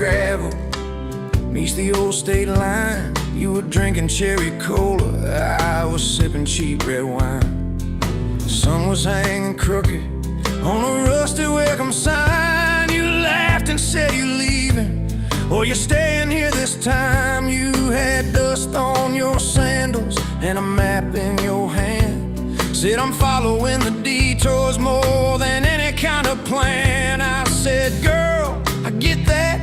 gravel meets the old state line. You were drinking cherry cola, I was sipping cheap red wine. The sun was hanging crooked on a rusty welcome sign. You laughed and said you're leaving, or you're staying here this time. You had dust on your sandals and a map in your hand. Said I'm following the detours more than any kind of plan. I said, girl, I get that,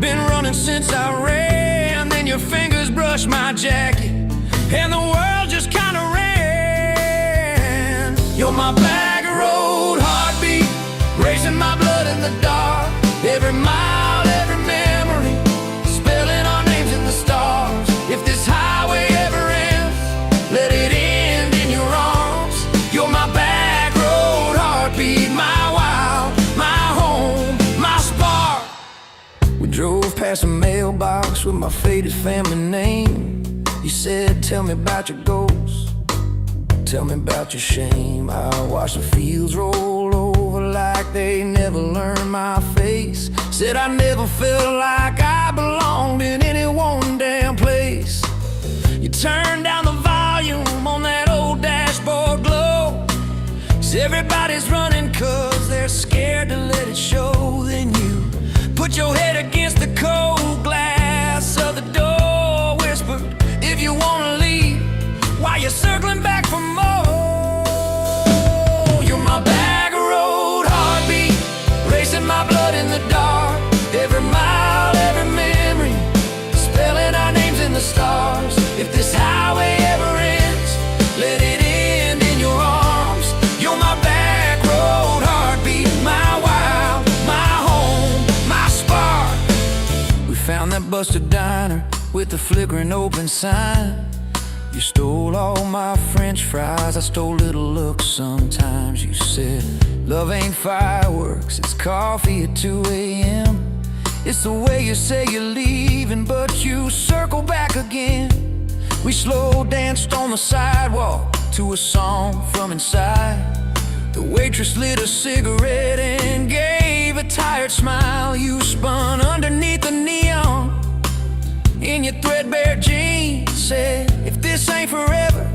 been running since I ran. Then your fingers brushed my jacket and the world just kinda ran. You're my back road heartbeat, racing my blood in the dark. Every mile, every memory, spelling our names in the stars. If this highway ever ends, let it end in your arms. You're my back road heartbeat, my wild, my home, my spark. We drove past a mailbox with my faded family name. You said, tell me about your goals, tell me about your shame. I watched the fields roll over like they never learned my face. Said I never felt like I belonged in any one damn place. You turned down the volume on that old dashboard glow. 'Cause everybody's running 'cause they're scared to let it show. Then you put your head against the cold glass of the door, whispered, if you wanna leave, while you're circling back for more. You're my back road heartbeat, racing my blood in the dark. Every mile, every memory, spelling our names in the stars. If this highway ever ends, let it end in your arms. You're my back road heartbeat, my wild, my home, my spark. We found that busted diner with the flickering open sign. You stole all my French fries, I stole little looks sometimes. You said, love ain't fireworks, it's coffee at 2 a.m. It's the way you say you're leaving, but you circle back again. We slow danced on the sidewalk to a song from inside. The waitress lit a cigarette and gave a tired smile. You spun underneath the neon in your threadbare jeans. Said, if this ain't forever,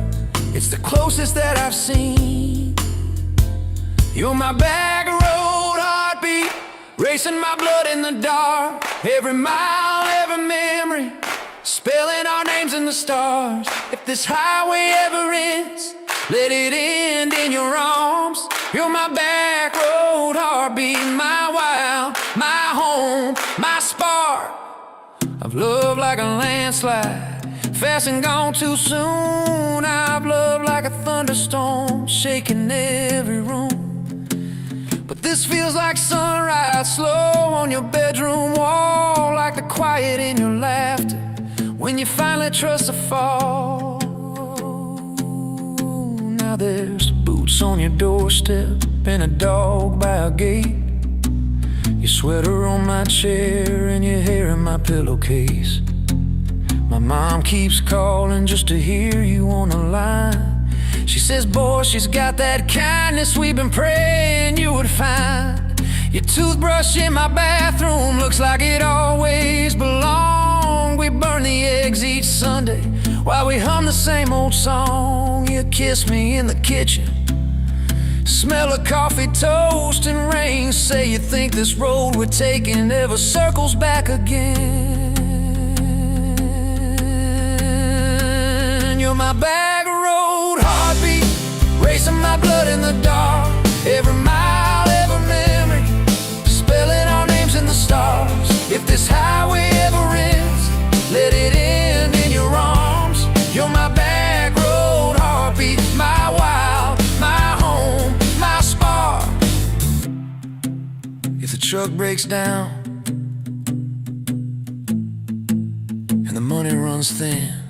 it's the closest that I've seen. You're my back road heartbeat, racing my blood in the dark. Every mile, every memory, spelling our names in the stars. If this highway ever ends, let it end in your arms. You're my back road heartbeat, my wild, my home, my spark. I've loved like a landslide, fast and gone too soon. I've loved like a thunderstorm, shaking every room. But this feels like sunrise, slow on your bedroom wall, like the quiet in your laughter when you finally trust a fall. Now there's boots on your doorstep and a dog by a gate. Your sweater on my chair and your hair in my pillowcase. My mom keeps calling just to hear you on the line. She says, boy, she's got that kindness we've been praying you would find. Your toothbrush in my bathroom looks like it always belonged. We burn the eggs each Sunday while we hum the same old song. You kiss me in the kitchen, smell of coffee, toast, and rain. Say you think this road we're taking never circles back again. You're my back road heartbeat, racing my blood in the dark. Every mile, every memory, spelling our names in the stars. If this highway ever ends, let it end in your arms. You're my back road heartbeat, my wild, my home, my spark. If the truck breaks down and the money runs thin,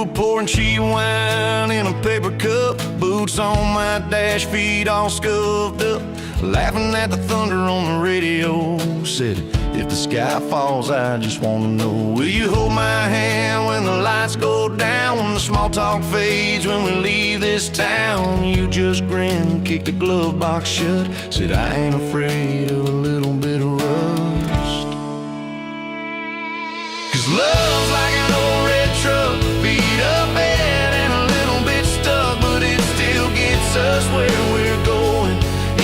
were pouring cheap wine in a paper cup, boots on my dash, feet all scuffed up, laughing at the thunder on the radio. Said, if the sky falls, I just wanna know, will you hold my hand when the lights go down, when the small talk fades, when we leave this town? You just grinned, kicked the glove box shut, said, I ain't afraid of a little bit of rust. 'Cause love's like an old red truck, beat up bad and a little bit stuck, but it still gets us where we're going,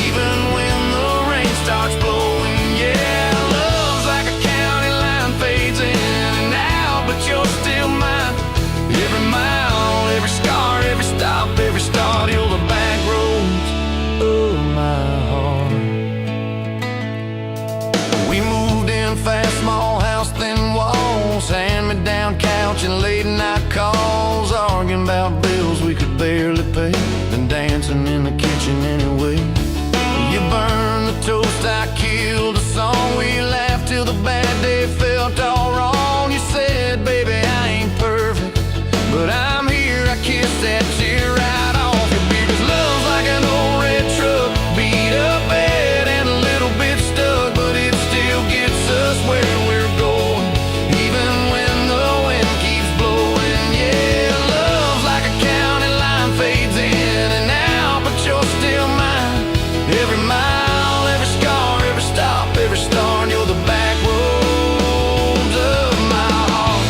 even when the rain starts blowing. Yeah, love's like a county line, fades in and out, but you're still mine. Every mile, every scar, every stop, every start, you're the back roads of my heart. We moved in fast, small house, thin walls, hand-me-down couch and late night calls, arguing about bills we could barely pay, and dancing in the kitchen anyway. You burned the toast, I killed the song, we laughed till the bad day felt all wrong. You said, baby, I ain't perfect, but I'm here, I kissed that tear right off your beard. 'Cause love's like an old red truck, beat up bad and a little bit stuck, but it still gets us where we're going, even when the wind keeps blowing. Yeah, love's like a county line, fades in and out, but you're still mine. Every mile, every scar, every stop, every start, you're the back roads of my heart.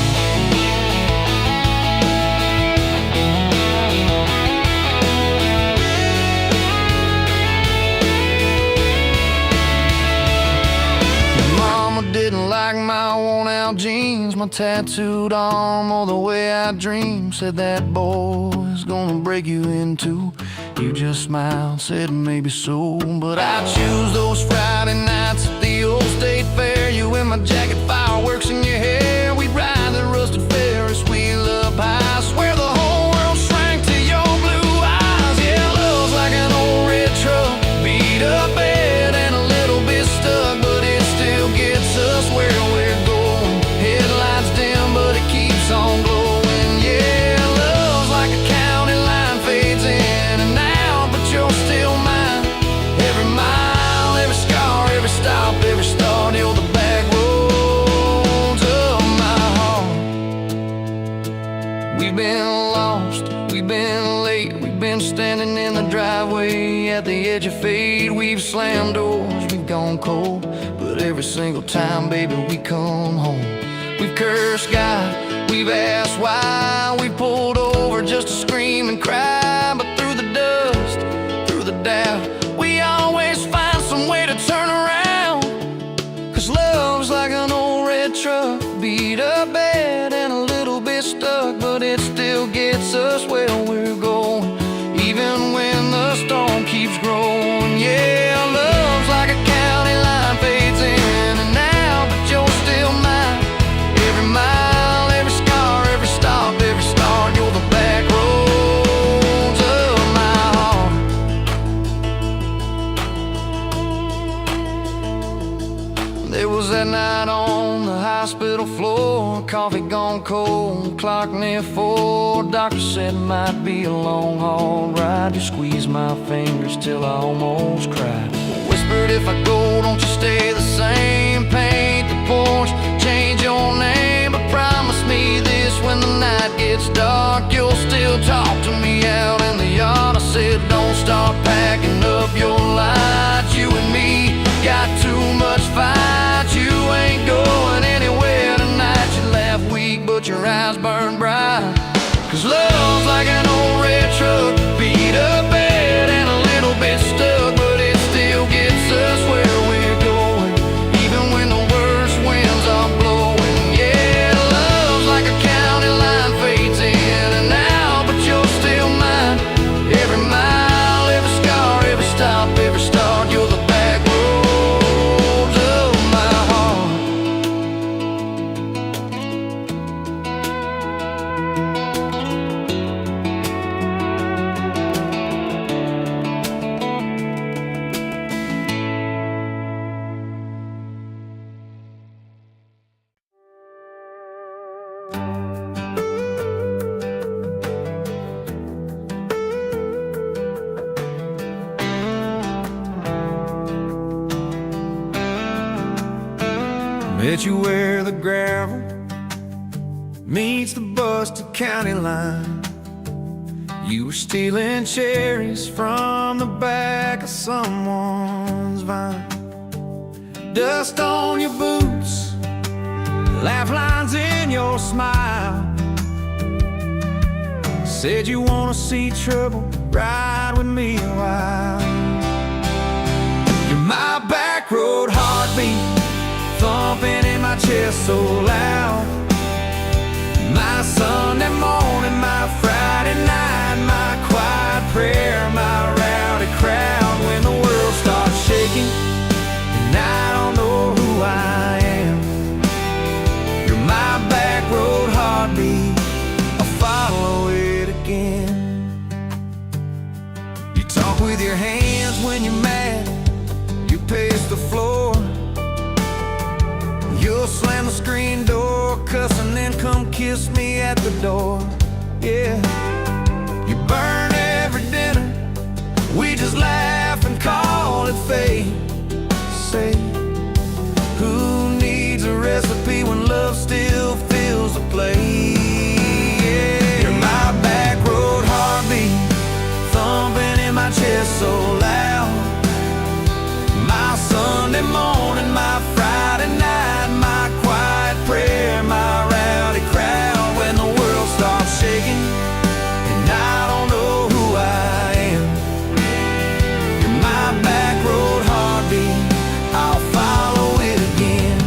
Mama didn't like my worn-out jeans, my tattooed arm, or the way I dream. Said that boy's gonna break you in two. You just smiled, said maybe so, but I choose those Friday nights at the old state fair. You in my jacket, fireworks in your hair. We'd ride the rusted Ferris wheel up high. Swear the whole world shrank to your blue eyes. Yeah, love's like an old red truck, beat up bad and a little bit stuck, but it still gets us where we're going. Headlights dim, but it keeps on glowing. Yeah, love's like a county line, fades in and out, but you're still mine. Every mile, every scar, every stop, every start, you're the back roads of my heart. We've been lost, we've been late, we've been standing in the driveway at the edge of fate. We've slammed doors, we've gone cold, but every single time, baby, we come home. We've cursed God, we've asked why, we pulled over just to scream and cry, but through the dust, through the doubt, we always find some way to turn around. 'Cause love's like an old red truck, beat up bad and a little bit stuck, but it still gets us where we're going, even when the storm keeps growing. Yeah, love's like a county line, fades in and out, but you're still mine. Every mile, every scar, every stop, every start, you're the back roads of my heart. There was that night on the hospital floor, coffee gone cold, clock near 4. Doctor said it might be a long haul ride. You squeezed my fingers till I almost cried. Whispered, if I go, don't you stay the same. Paint the porch, change your name, but promise me this, when the night gets dark, you'll still talk to me out in the yard. I said, don't start packing up your lights. You and me got too much fight. You ain't going anywhere tonight. You laugh weak, but your eyes burn bright. 'Cause love's like an old red truck, beat up bad and a little bit stuck, but it Met you where the gravel meets the Buster County line. You were stealing cherries from the back of someone's vine. Dust on your boots, laugh lines in your smile. Said you wanna see trouble, ride with me a while. You're my back road heartbeat, thumping in my chest so loud. My Sunday morning, my Friday night, my quiet prayer, my rowdy crowd. When the world starts shaking and I don't know who I am, you're my back road heartbeat, I'll follow it again. You talk with your hands when you're mad, you pace the floor. You'll slam the screen door, cuss, and then come kiss me at the door. Yeah, you burn every dinner, we just laugh and call it fate. Say, who needs a recipe when love still fills the plate? Yeah, you're my back road heartbeat, thumping in my chest so loud. My Sunday morning, my Friday night, my quiet prayer, my rowdy crowd. When the world starts shaking and I don't know who I am, you're my back road heartbeat, I'll follow it again.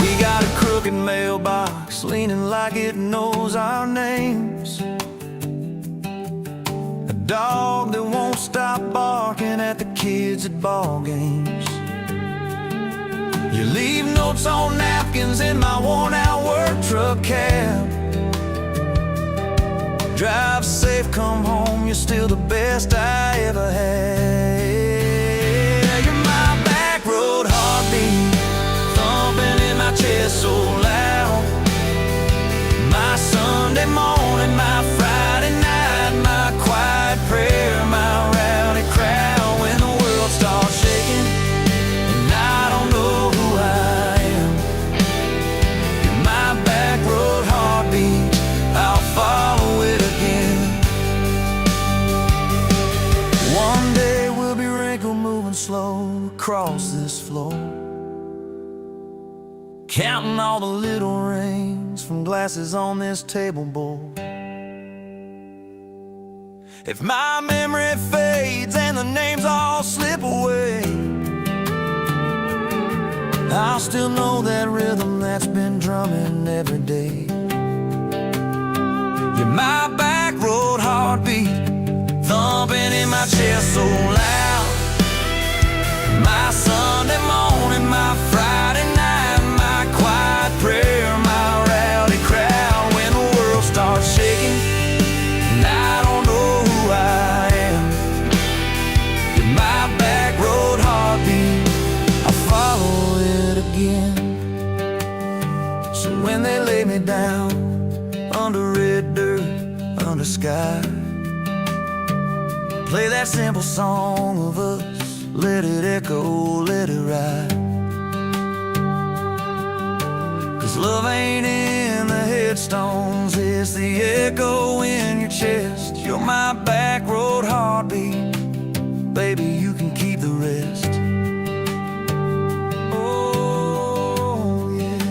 We got a crooked mailbox leaning like it knows our names, a dog that won't stop barking at the kids at ball games. You leave notes on napkins in my worn-out work truck cab. Drive safe, come home, you're still the best I ever had. You're my back road heartbeat, thumping in my chest so loud. My Sunday morning, my Friday night, my quiet prayer, my rowdy crowd. When the world starts shaking and I don't know who I am, you're my back road heartbeat, I'll follow it again. One day we'll be wrinkled, moving slow across this floor, counting all the little rings from glasses on this table board. If my memory fades and the names all slip away, I'll still know that rhythm that's been drumming every day. You're my back road heartbeat, thumping in my chest so loud. My Sunday morning, my Friday night, my quiet prayer, my rowdy crowd. When the world starts shaking and I don't know who I am, you're my back road heartbeat, I'll follow it again. So when they lay me down under red dirt, under sky, play that simple song of us, let it echo, let it ride. 'Cause love ain't in the headstones, it's the echo in your chest. You're my back road heartbeat, baby, you can keep the rest. Oh, yeah.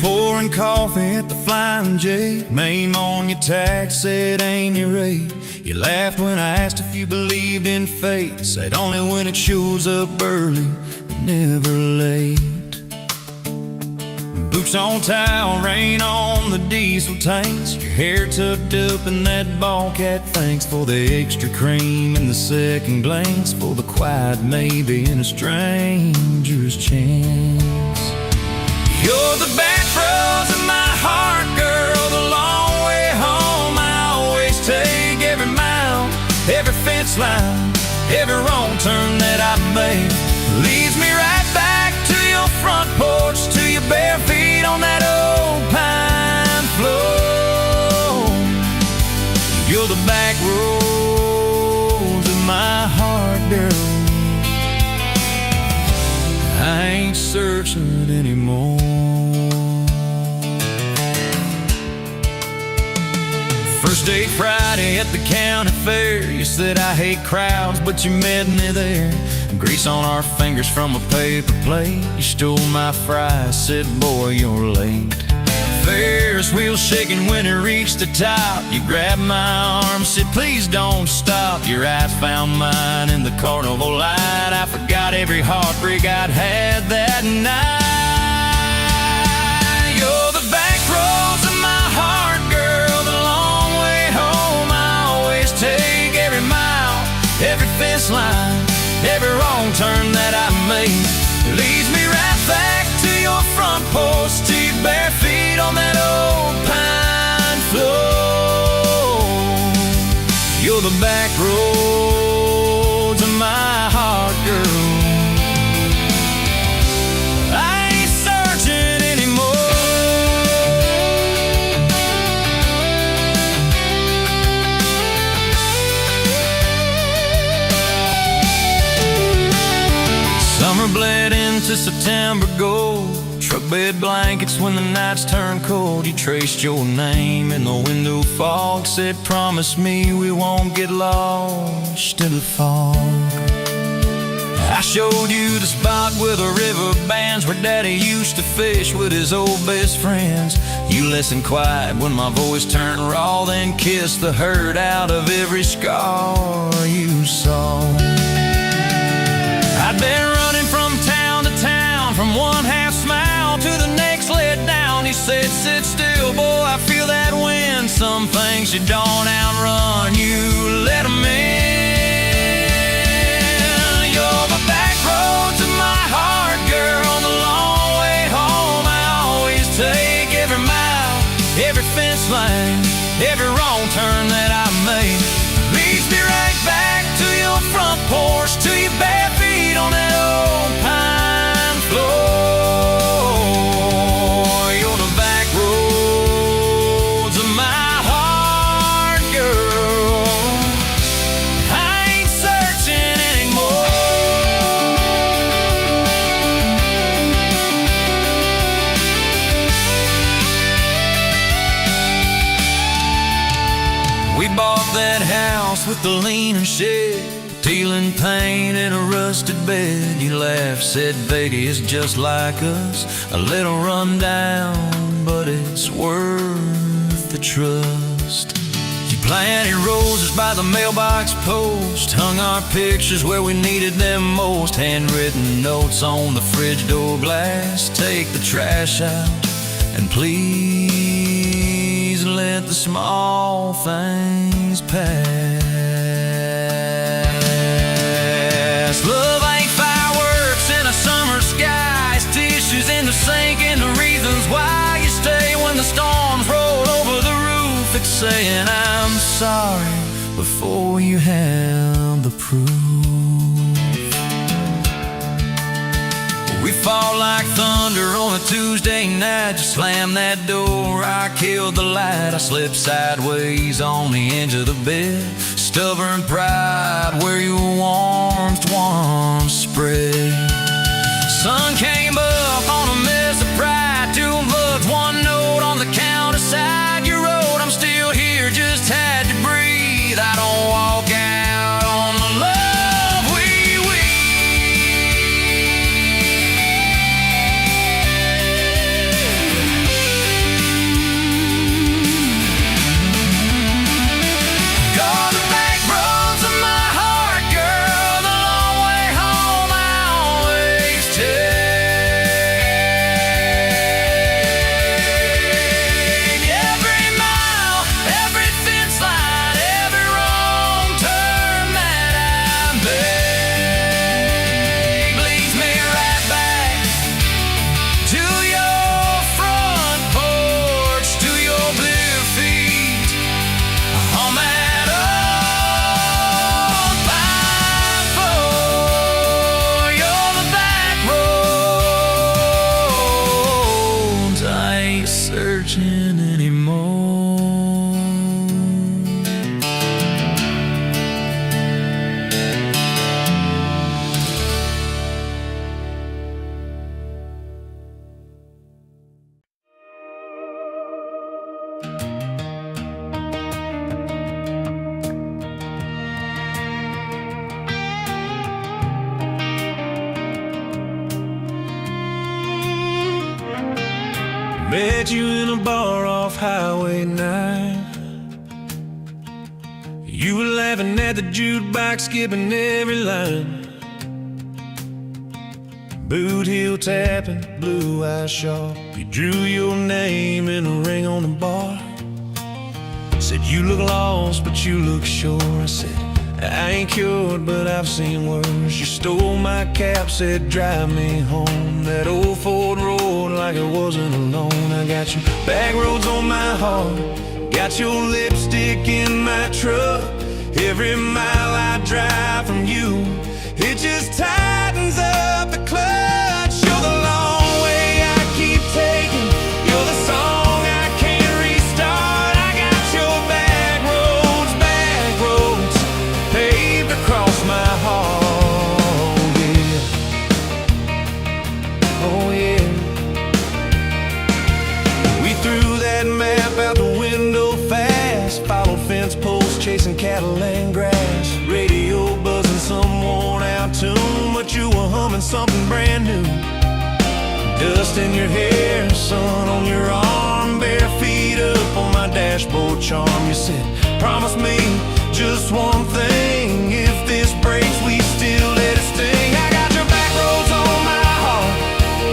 Pouring coffee at the Flying J, name on your tax said ain't your rate. You laughed when I asked if you believed in fate, said only when it shows up early, never late. Boots on towel, rain on the diesel tanks. Your hair tucked up in that ball cat. Thanks for the extra cream and the second glance, for the quiet maybe and a stranger's chance. You're the back roads of my heart, girl, the long way home. I always take every mile, every fence line, every wrong turn that I made leads me right back to your front porch, to your bare feet on that old pine floor. You're the back roads of my heart, girl. I ain't searching anymore. First date Friday at the county fair. You said I hate crowds, but you met me there. Grease on our fingers from a paper plate. You stole my fries, said, boy, you're late. Ferris wheel shaking when it reached the top. You grabbed my arm, said, please don't stop. Your eyes found mine in the carnival light. I forgot every heartbreak I'd had that night. You're the back roads of my heart, girl, the long way home. I always take every mile, every fence line, every wrong turn that I made leads me right back to your front porch, to your bare feet on that old pine floor. You're the back roads of my heart, girl. I ain't searching anymore. Summer bled into September gold. Truck bed blankets when the nights turn cold. You traced your name in the window fog, said promise me we won't get lost in the fog. I showed you the spot where the river bands, where Daddy used to fish with his old best friends. You listened quiet when my voice turned raw, then kissed the hurt out of every scar you saw. I'd been running from town to town, from one half smile to the next let down. You said, sit still, boy, I feel that wind. Some things you don't outrun, you let them in. You're the back roads of my heart, girl, the long way home. I always take every mile, every fence line, every wrong turn that I made leads me right back to your front porch, to your bare feet on that old pine floor. You're the back roads of my heart, girl. I ain't searching anymore. We bought that house with the leaning shed, peeling paint in a rusted bed. You laughed, said, baby, it's just like us, a little run down, but it's worth the trust. You planted roses by the mailbox post, hung our pictures where we needed them most. Handwritten notes on the fridge door glass, take the trash out and please let the small things pass. Love ain't fireworks in a summer sky, it's tissues in the sink and the reasons why you stay when the storms roll over the roof. It's saying I'm sorry before you have the proof. We fall like thunder on a Tuesday night. Just slam that door, I killed the light. I slipped sideways on the edge of the bed. Stubborn pride where your warmth once spread. Sun came up on a mess of pride. 2 bucks, 1 note on the counter side. You wrote, I'm still here, just had to breathe. I don't walk out on the love Met you in a bar off Highway 9. You were laughing at the jukebox, skipping every line. Boot heel tapping, blue eyes sharp. You drew your name in a ring on the bar. Said you look lost, but you look sure. I said, I ain't cured, but I've seen worse. You stole my cap, said drive me home. That old Ford road like it wasn't alone. I got your back roads on my heart, got your lipstick in my truck. Every mile I drive from you, it just tightens up the clutch. You're the long way I keep taking, you're the song I can't restart. I got your back roads paved across my heart, yeah. Oh yeah. We threw that map out the window fast, followed fence posts, chasing cattle and grass. Radio buzzing some worn out tune, but you were humming something brand new. Dust in your hair, sun on your arm, bare feet up on my dashboard charm. You said, promise me just one thing, if this breaks we still let it sting. I got your back roads on my heart,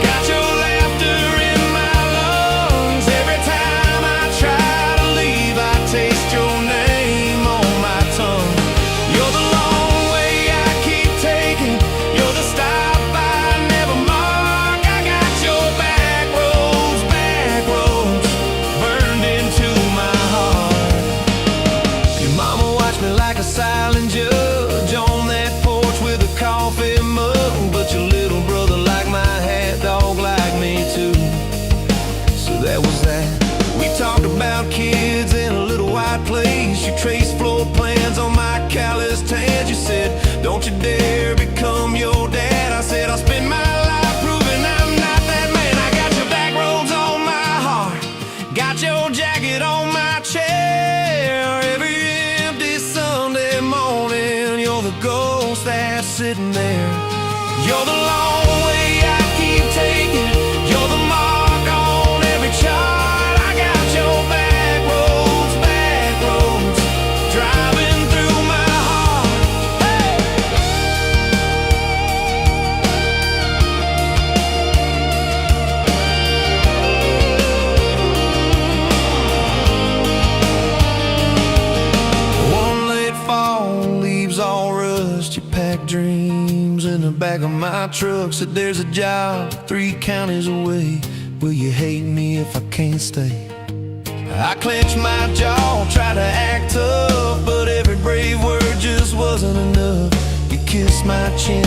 got your laughter in my lungs. Every time I try to leave, I taste your name on my tongue. You're the long way I keep taking, you're the stop I never mark. I got your back roads burned into my heart. Your mama watched me like a silent judge on that porch with a coffee mug, but your little brother liked my hat dog like me too. So that was that. We talked about kids in a little white place. You traced floor plans on my calloused hands. You said, don't you dare become your dad. I said, I'll spend my life proving I'm not that man. I got your back roads on my heart, got your jacket on my chair. Every empty Sunday morning, you're the ghost that's sitting there. You're the long way I keep taking, you're the mark on every chart. I got your back roads driving through my heart. Hey! One late fall, leaves all rust. You pack dreams in the back of my truck. Said there's a job 3 counties away. Will you hate me if I can't stay? I clenched my jaw, tried to act tough, but every brave word just wasn't enough. You kissed my chin,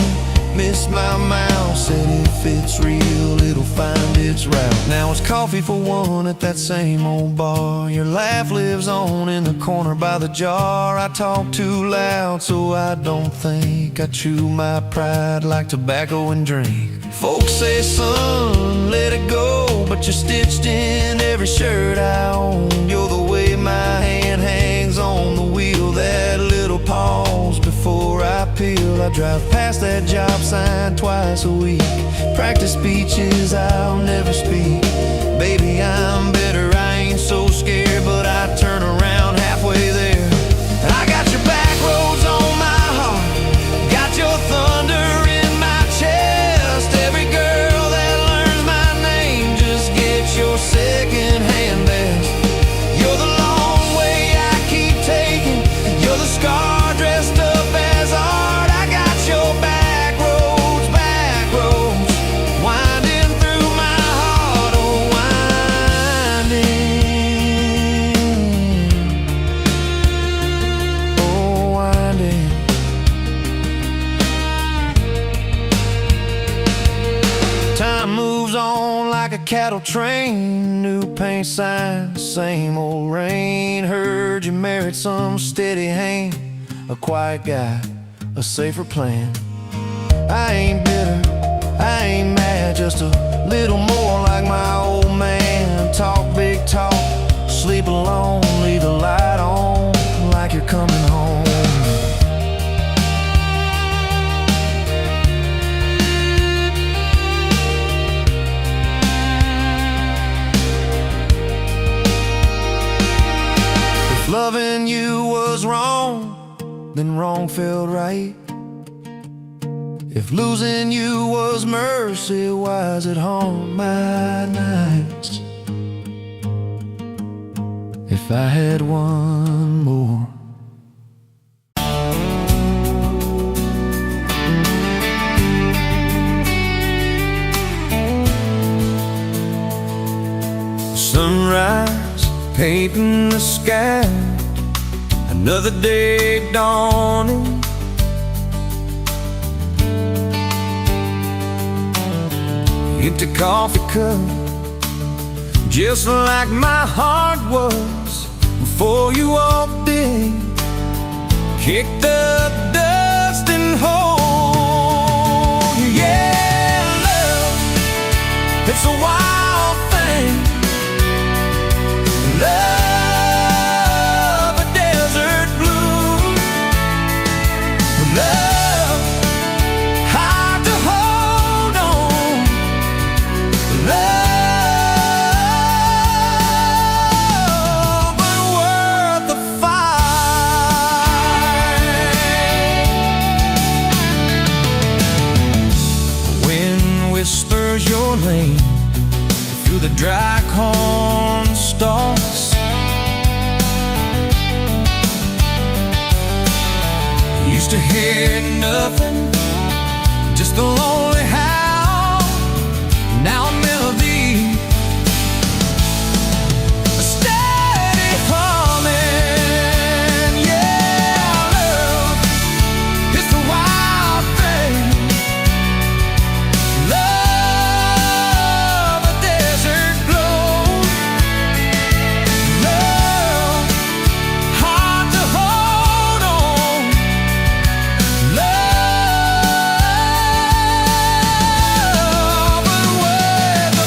missed my mouth, said if it's real, it'll find its route. Now it's coffee for one at that same old bar. Your laugh lives on in the corner by the jar. I talk too loud, so I don't think. I chew my pride like tobacco and drink. Folks say, son, let it go, but you're stitched in every shirt I own. You're the way my hand hangs on the wheel, that little pause before I peel. I drive past that job sign twice a week, practice speeches I'll never speak. Baby, I'm better, I ain't so scared, but I turn around halfway there. I got your back roads on my heart, got your thunder in my chest. Every girl that learns my name just gets your second-hand best. You're the long way I keep taking, you're the scar dressed up as art. I got your back roads winding through my heart, oh winding. Time moves on like a cattle train, new paint sign, same old rain. Heard you married some steady hand, a quiet guy, a safer plan. I ain't bitter, I ain't mad, just a little more like my old man. Talk big talk, sleep alone, leave the light on like you're coming home. then wrong felt right. If losing you was mercy, why is it haunt my nights? If I had one more. Sunrise painting the sky, another day dawning. Empty coffee cup, just like my heart was before you walked in. Kick the dust and hold you. Yeah, love, it's a wild thing. Love, a desert blue. Love, hard to hold on. Love, but worth the fight. Wind whispers your name through the dry corn stalks. Used to hear nothing, just a lonely howl. Now a melody, a steady humming. Yeah, love, it's a wild thing. Love, a desert glow. Love, hard to hold on. Love, but worth the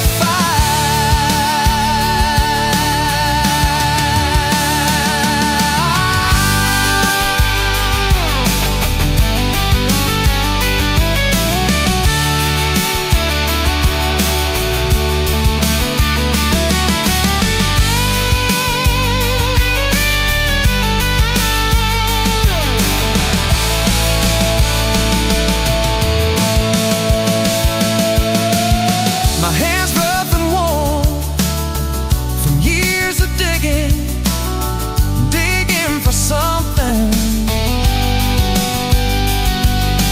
My hands rough and worn from years of digging for something.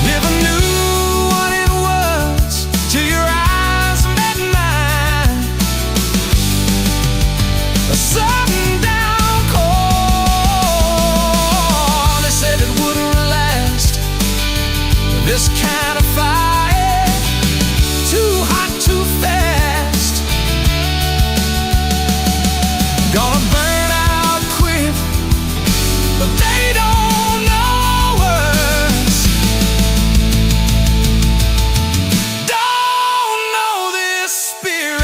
Never knew what it was till your eyes met mine. A sudden downpour, they said it wouldn't last. This kind of fire, too hot, too fast. Gonna burn out quick, but they don't know us. Don't know this spirit.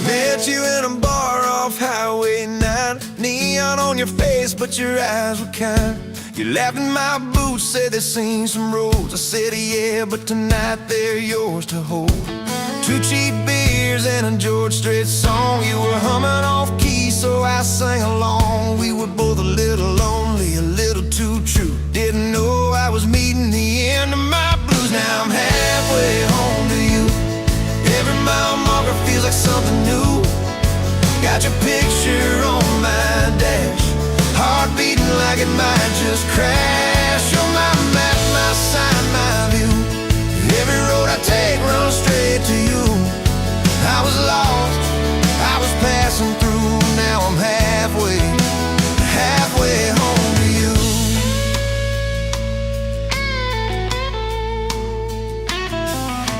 Met you in a bar off Highway 9. Neon on your face, but your eyes were kind. You laughed in my boots, said they've seen some roads. I said yeah, but tonight they're yours to hold. 2 cheap beers and a George Strait song. You were humming off key, so I sang along. We were both a little lonely, a little too true. Didn't know I was meeting the end of my blues. Now I'm halfway home to you. Every mile marker feels like something new. Got Got your picture on my dash, heart beating like it might just crash. You're my map, my sign, my view. Every road I take runs straight to you. I was lost, I was passing through. Now I'm halfway home to you.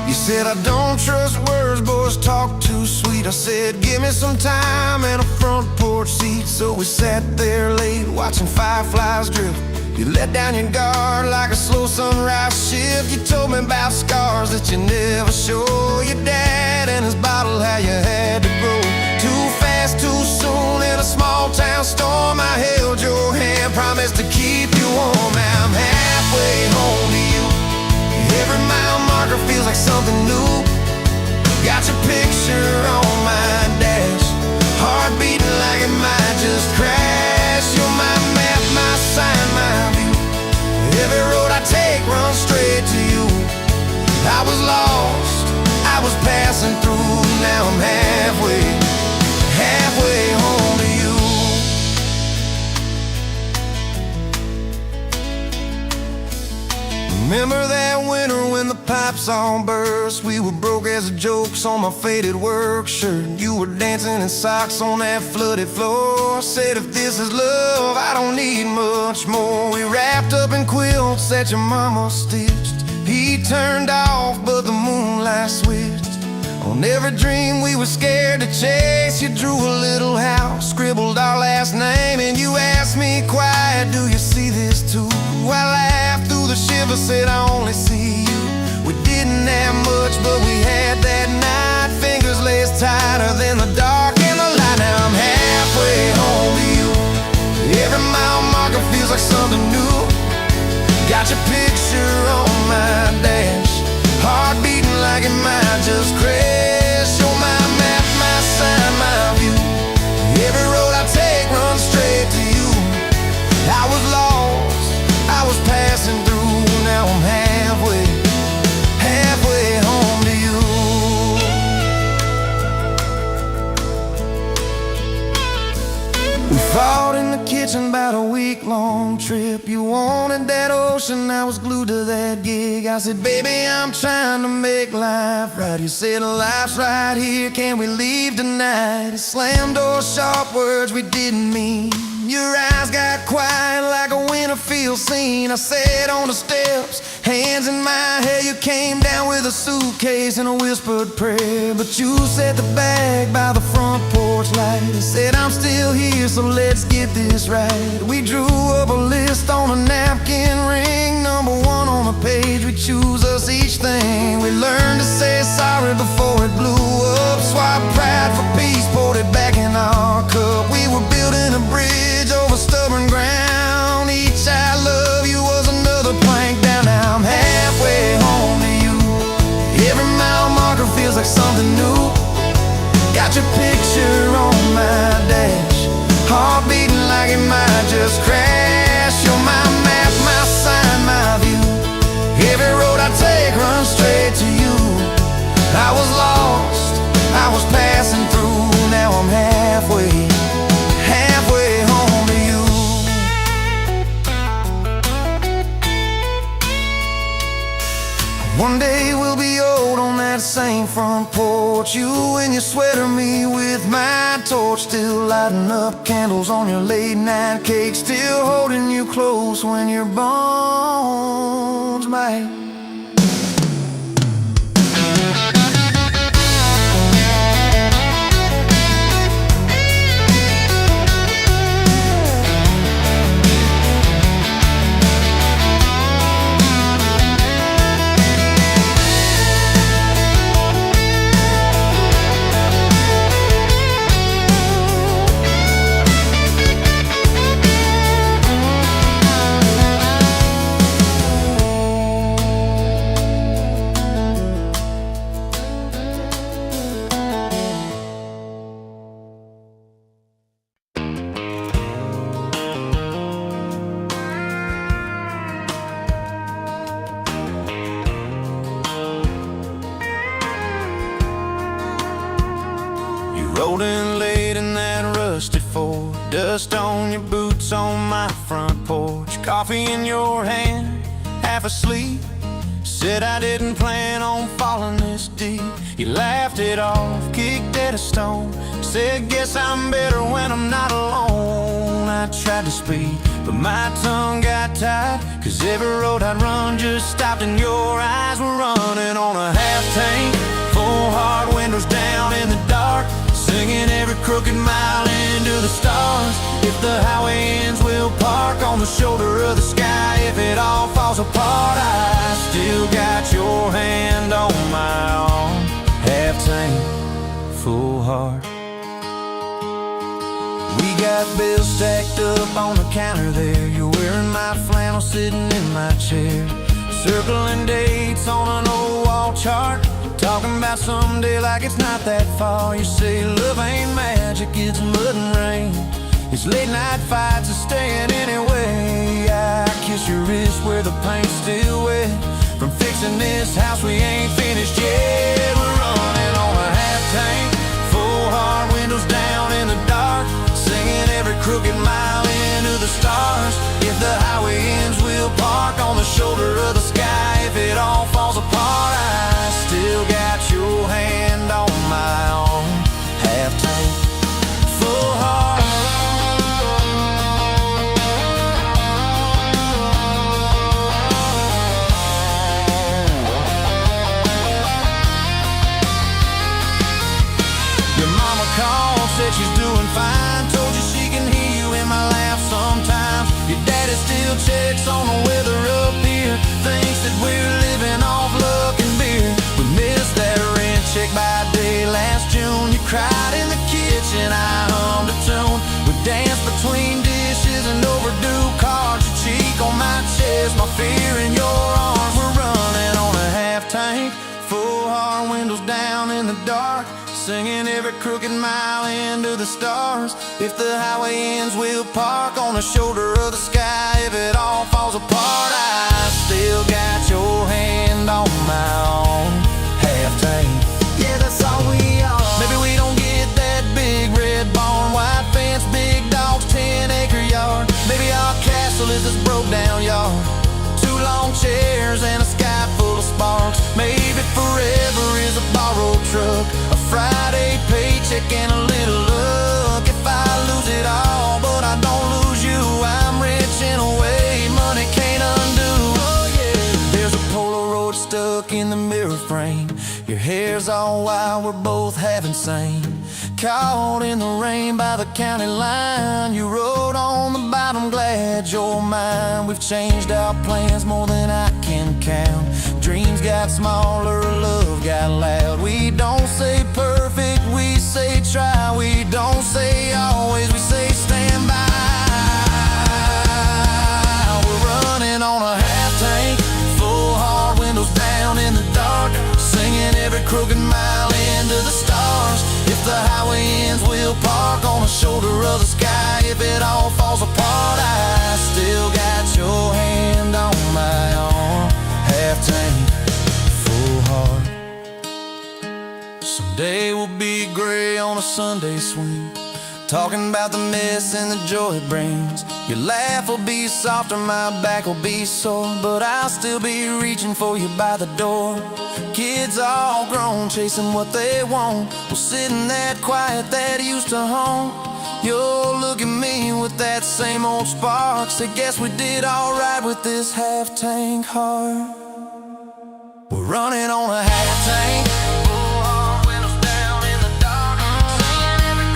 You said I don't trust words, boys talk too sweet. I said give me some time and a front porch seat. So we sat there late watching fireflies drift. You let down your guard like a slow sunrise shift. You told me about scars that you never show. Your dad and his bottle, how you had to grow too fast, too soon in a small town storm. I held your hand, promised to keep you warm. Now I'm halfway home to you. Every mile marker feels like something new. Got your picture on my dash, heart beating like it might just crash. You're my map, my sign, my view. Every road I take runs straight to you. I was lost, I was passing through. Now I'm halfway home to you. Remember that winter when the pipes all burst? We were broke as jokes on my faded work shirt. You were dancing in socks on that flooded floor. Said if this is love, I don't need much more. We wrapped up in quilts that your mama stitched. He turned off, but the moonlight switched. On every dream we were scared to chase, you drew a little house, scribbled our last name, and you asked me quiet, do you see this too? I laughed through the shiver, said I only see you. We didn't have much, but we had that night. Fingers laced tighter than the dark and the light. Now I'm halfway home to you. Every mile marker feels like something new. Got your picture on my dash, heart beating like it might just crash. You're my map, my sign, my view. Every road I take runs straight to you. I was lost, I was passing through. Now I'm halfway home to you. We fought in the kitchen about a week-long trip. You wanted that ocean, I was glued to that gig. I said, baby, I'm trying to make life right. You said, life's right here, can we leave tonight? It slammed doors, sharp words we didn't mean. Your eyes got quiet like a Winterfield scene. I sat on the steps, hands in my hair. You came down with a suitcase and a whispered prayer. But you set the bag by the front porch light and said, I'm still here, so let's get this right. We drew up a list on a napkin ring, number one on the page. We choose us each thing. We learned to say sorry before it blew up. Swap pride for peace, poured it back in our cup. We were building a bridge over stubborn ground. Each I love you was another plank down. Now I'm halfway home to you. Every mile marker feels like something new. Got your picture on my dash, heart beating like it might just crash. You're my map, my sign, my view. Every road I take runs straight to you. I was lost, I was passing through. Now I'm halfway home to you. One day we'll be old on that same front porch. You in your sweater, me with my torch. Still lighting up candles on your late night cake. Still holding you close when your bones might Dust on your boots on my front porch, coffee in your hand, half asleep. Said I didn't plan on falling this deep. You laughed it off, kicked at a stone. Said, guess I'm better when I'm not alone. I tried to speak, but my tongue got tied, 'cause every road I'd run just stopped and your eyes were running on a half tank, full hard windows down in the dark, singing every crooked mile into the stars. If the highway ends, we'll park on the shoulder of the sky. If it all falls apart, I still got your hand on my arm. Half tank, full heart. We got bills stacked up on the counter there. You're wearing my flannel, sitting in my chair, circling dates on an old wall chart, talking about someday like it's not that far. You say love ain't magic, it's mud and rain. It's late night fights and staying anyway. I kiss your wrist where the paint's still wet from fixing this house we ain't finished yet. We're running on a half tank, full hard windows down in the dark, singing every crooked mile into the stars. If the highway ends, we'll park on the shoulder of the sky. If it all falls apart, I still got your hand on my arm. Half tank, full heart. Your mama called, said she's doing fine, told you she can hear you in my laugh sometimes. Your daddy still checks on the weather up here, thinks that we're living off luck and beer. We missed that rent check by day last June. You cried in the kitchen, I hummed a tune. We danced between dishes and overdue cards. Your cheek on my chest, my fear in your arms. We're running on a half tank, full hard windows down in the dark, singing every crooked mile into the stars. If the highway ends, we'll park on the shoulder of the sky. If it all falls apart, I still got your hand on my arm. Half tank, yeah, that's all we are. Maybe we don't get that big red barn, white fence, big dogs, 10-acre yard. Maybe our castle is this broke down yard, 2 long chairs and a sky full of sparks. Maybe forever is a borrowed truck, a Friday paycheck and a little luck. If I lose it all, but I don't lose you, I'm rich in a way money can't undo. Oh yeah. There's a Polaroid stuck in the mirror frame. Your hair's all wild, we're both half insane. Caught in the rain by the county line. You wrote on the bottom, glad you're mine. We've changed our plans more than I can count. Dreams got smaller, love got loud. We don't say perfect, we say try. We don't say always, we say stand by. We're running on a half tank, full hard windows down in the dark, singing every crooked mile into the stars. If the highway ends, we'll park on the shoulder of the sky. If it all falls apart, I still got your hand on my arm. Half tank, full heart. Someday we'll be gray on a Sunday swing, talking about the mess and the joy it brings. Your laugh will be softer, my back will be sore, but I'll still be reaching for you by the door. Kids all grown, chasing what they want, we'll sit in that quiet that used to haunt. You'll look at me with that same old spark, say guess we did alright with this half tank heart. We're running on a half tank, full hard windows down in the dark, singing every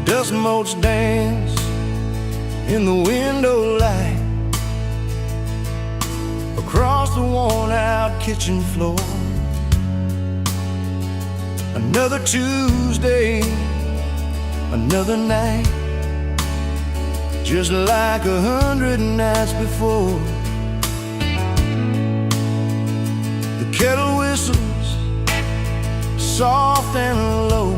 dust motes dance in the window light across worn-out kitchen floor. Another Tuesday, another night, just like 100 nights before. The kettle whistles, soft and low,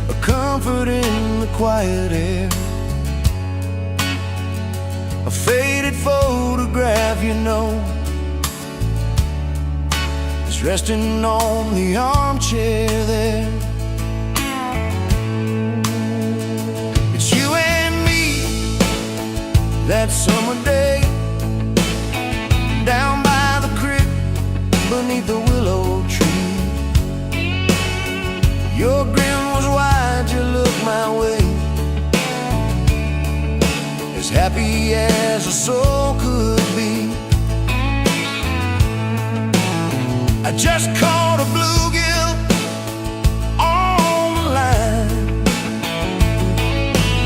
a comfort in the quiet air. A faded photograph, you know, is resting on the armchair there. It's you and me that summer day, down by the creek beneath the willow tree. Your grin was wide, you looked my way, as happy as a soul could be. I just caught a bluegill on the line.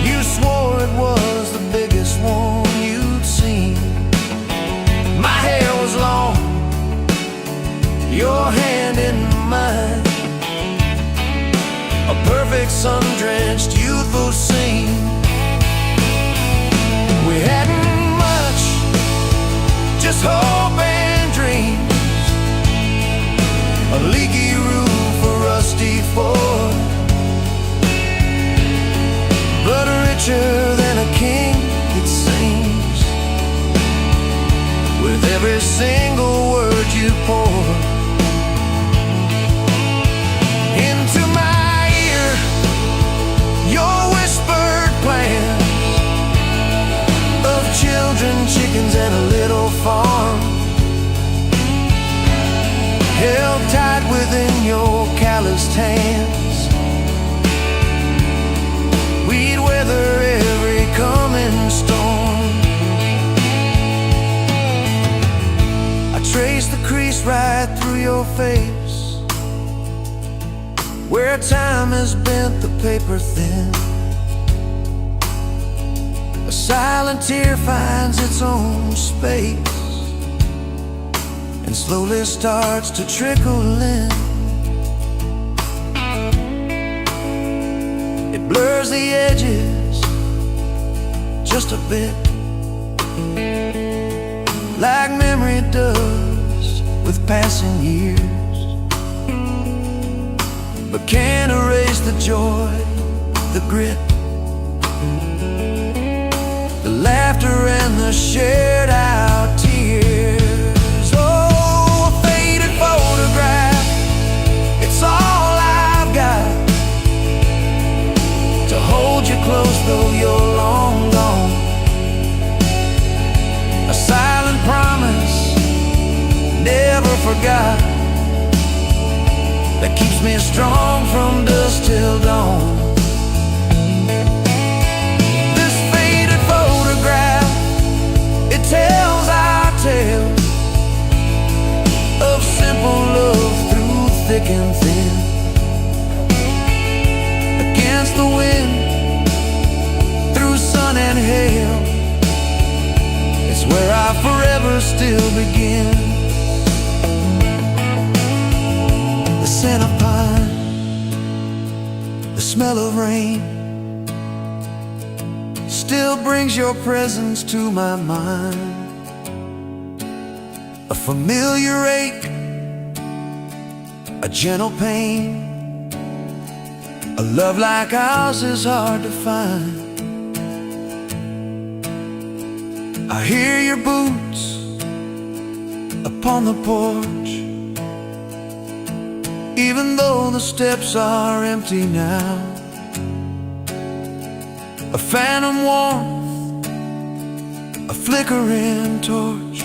You swore it was the biggest one you'd seen. My hair was long, your hand in mine, a perfect sun-drenched youthful scene. We hadn't much, just hope and dreams, a leaky roof, a rusty Ford, but richer than a king, it seems, with every single word you pour into my ear. Your whispered plans of children, chickens, and a little farm, held tight within your calloused hands. We'd weather every coming storm. I traced the crease right through your face, where time has bent the paper thin. A silent tear finds its own space and slowly starts to trickle in. It blurs the edges just a bit, like memory does with passing years, but can't erase the joy, the grit, the laughter and the shared out tears. Oh, a faded photograph, it's all I've got to hold you close though you're long gone. A silent promise, never forgot, that keeps me strong from dusk till dawn. Tells our tale of simple love through thick and thin. Against the wind, through sun and hail, it's where I forever still begin. The scent of pine, the smell of rain, still brings your presence to my mind. A familiar ache, a gentle pain, a love like ours is hard to find. I hear your boots upon the porch, even though the steps are empty now. A phantom warmth, a flickering torch,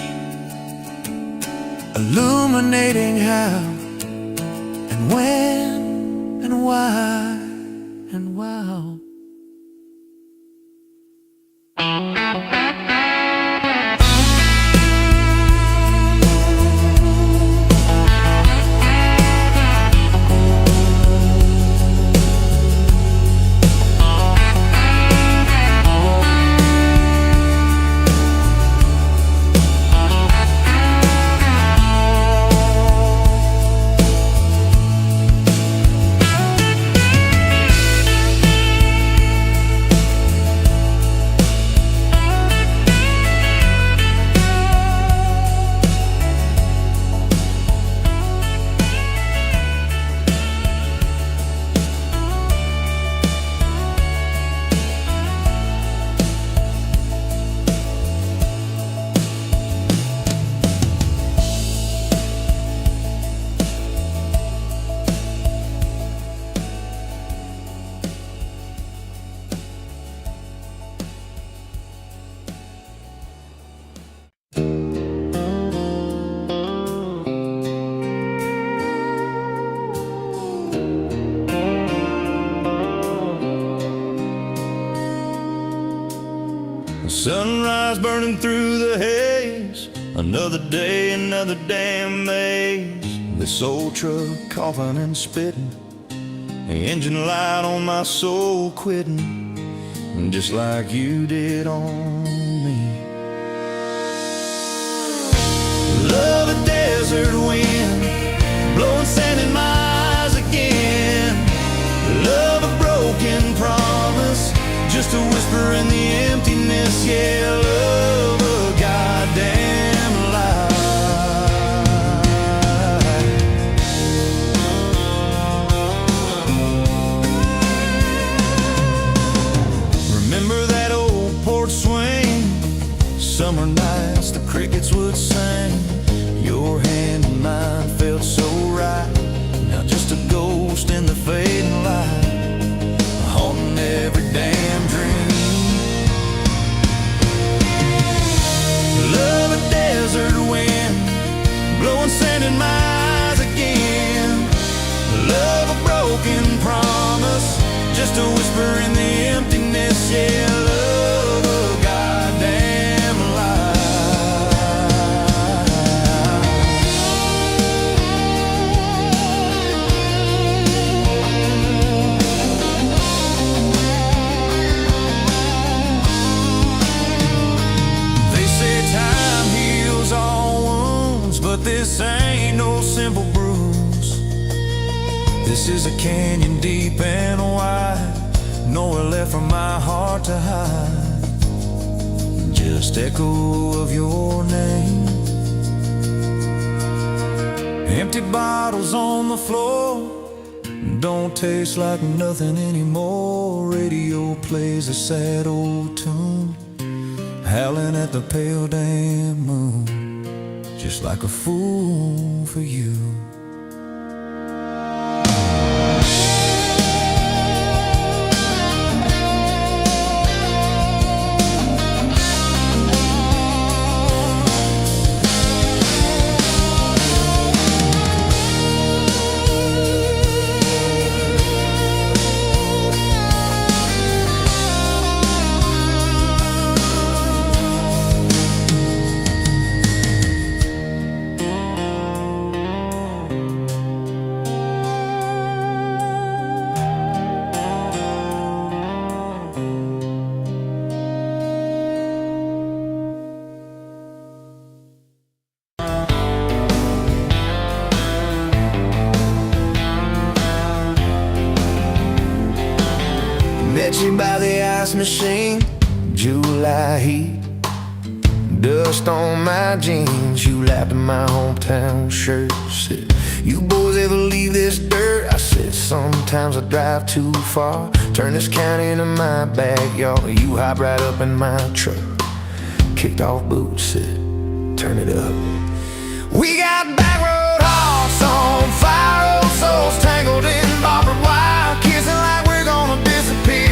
illuminating how and when and why and wow. Sunrise burning through the haze. Another day, another damn maze. This old truck coughing and spitting. The engine light on my soul quitting, just like you did on me. Love a desert wind, blowing sand in my eyes again. Love a broken promise, just a whisper in the emptiness. Yeah, love a goddamn lie. Remember that old porch swing? Summer nights the crickets would sing. Your hand in mine felt so right. Now just a ghost in the fading light, haunting every damn dream. Love a desert wind, blowing sand in my eyes again. Love a broken promise, just a whisper in the emptiness. Yeah, love a goddamn lie. They say time heals all wounds, but this ain't no simple bruise. This is a canyon deep and wide, nowhere left for my heart to hide. Just echo of your name. Empty bottles on the floor, don't taste like nothing anymore. Radio plays a sad old tune, howling at the pale damn moon, just like a fool for you. Met you by the ice machine, July heat, dust on my jeans. You lapped in my hometown shirt, said, "You boys ever leave this dirt?" I said, "Sometimes I drive too far, turn this county into my backyard." You hop right up in my truck, kicked off boots, said, "Turn it up." We got back road hearts on fire, old souls tangled in barbed wire, kissing like we're gonna disappear.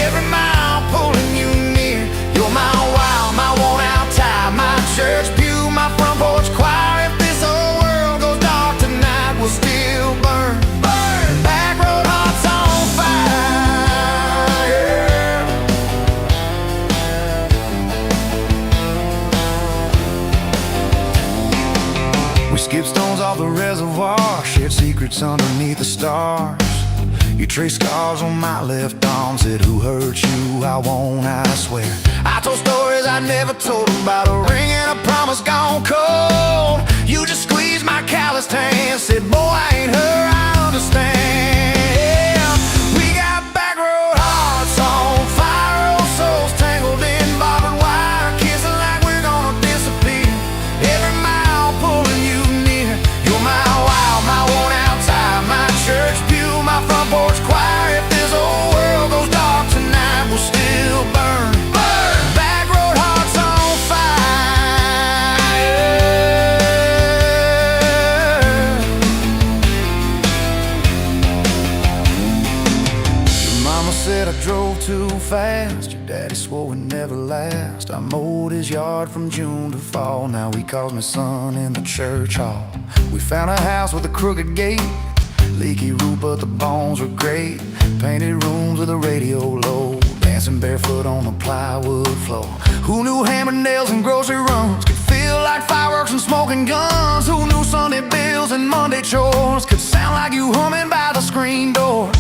Every mile pulling you near. You're my wow, my worn out tie, my church pew, my front porch choir. If this whole world goes dark tonight, we'll still burn. Burn. Back road hearts on fire. We skip stones off the reservoir, shared secrets underneath the stars. You trace scars on my left arm, said, "Who hurt you? I won't, I swear." I told stories I never told about a ring and a promise gone cold. You just squeezed my calloused hand, said, "Boy, I ain't her, I understand." We got back road hearts on fire, old souls tangled in barbed wire, kissing like we're gonna disappear. Every mile pulling you near. You're my wow, my worn out tie, my church pew, my front porch choir. If this whole world goes dark tonight, we'll still burn. Burn. Back road hearts on fire. Your mama said I drove too fast. Your daddy swore we'd never last. I mowed his yard from June to fall. Now he calls me son in the church hall. We found a house with a crooked gate, leaky roof, but the bones were great. Painted rooms with a radio low. dancing barefoot on the plywood floor. Who knew hammer nails and grocery runs could feel like fireworks and smoking guns? Who knew Sunday bills and Monday chores could sound like you humming by the screen door?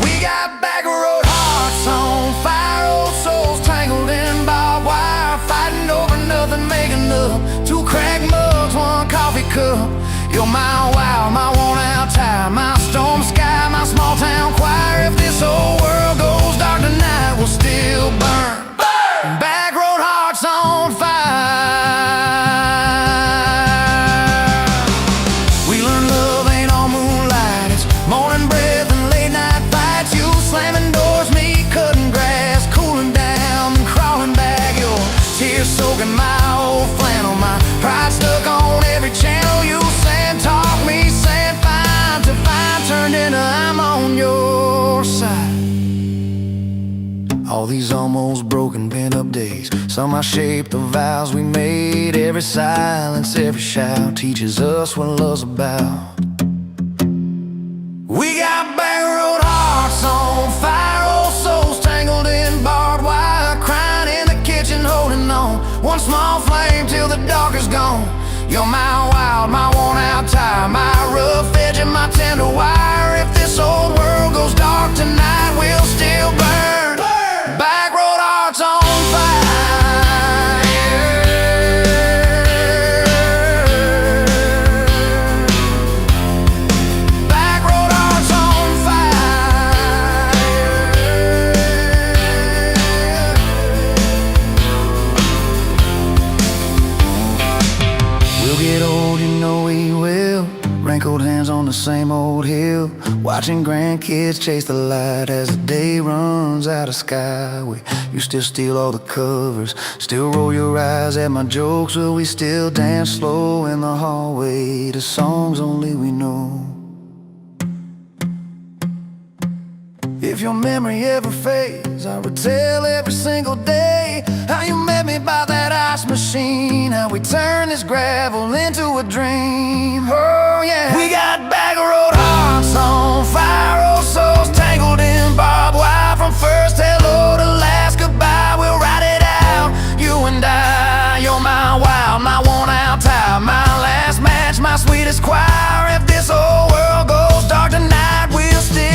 We got back road hearts on fire, old souls tangled in barbed wire, fighting over nothing, making up two cracked mugs, one coffee cup. You're my wow, my worn-out tire, my storm sky, my small-town choir. If this whole world goes dark tonight, we'll still burn. Burn! Back road hearts on fire. We learned love ain't all moonlight, it's morning breath and late-night fights. You slamming doors, me cutting grass, cooling down and crawling back. Your tears soaking my old flannel, my pride stuck on every channel. You talk me, saying fine to fine, turned into I'm on your side. All these almost broken pent-up days, somehow shaped the vows we made. Every silence, every shout teaches us what love's about. We got back road hearts on fire, old souls tangled in barbed wire, crying in the kitchen, holding on one small flame till the dark is gone. You're my wild, my worn-out tire, my rough edge and my tender wire. If this old world goes dark tonight, we'll still burn. Burn! Back road hearts on fire. Back road hearts on fire. We'll get old, you know we will. Wrinkled hands on the same old hill, watching grandkids chase the light as the day runs out of skyway. You still steal all the covers, still roll your eyes at my jokes. Will we still dance slow in the hallway to songs only we know? If your memory ever fades, I would tell every single day how you met me by that ice machine, how we turned this gravel into a dream. Oh yeah, we got back road hearts on fire, old souls tangled in barbed wire. From first hello to last goodbye, we'll ride it out, you and I. You're my wild, my worn-out tire, my last match, my sweetest choir. If this whole world goes dark tonight, we'll still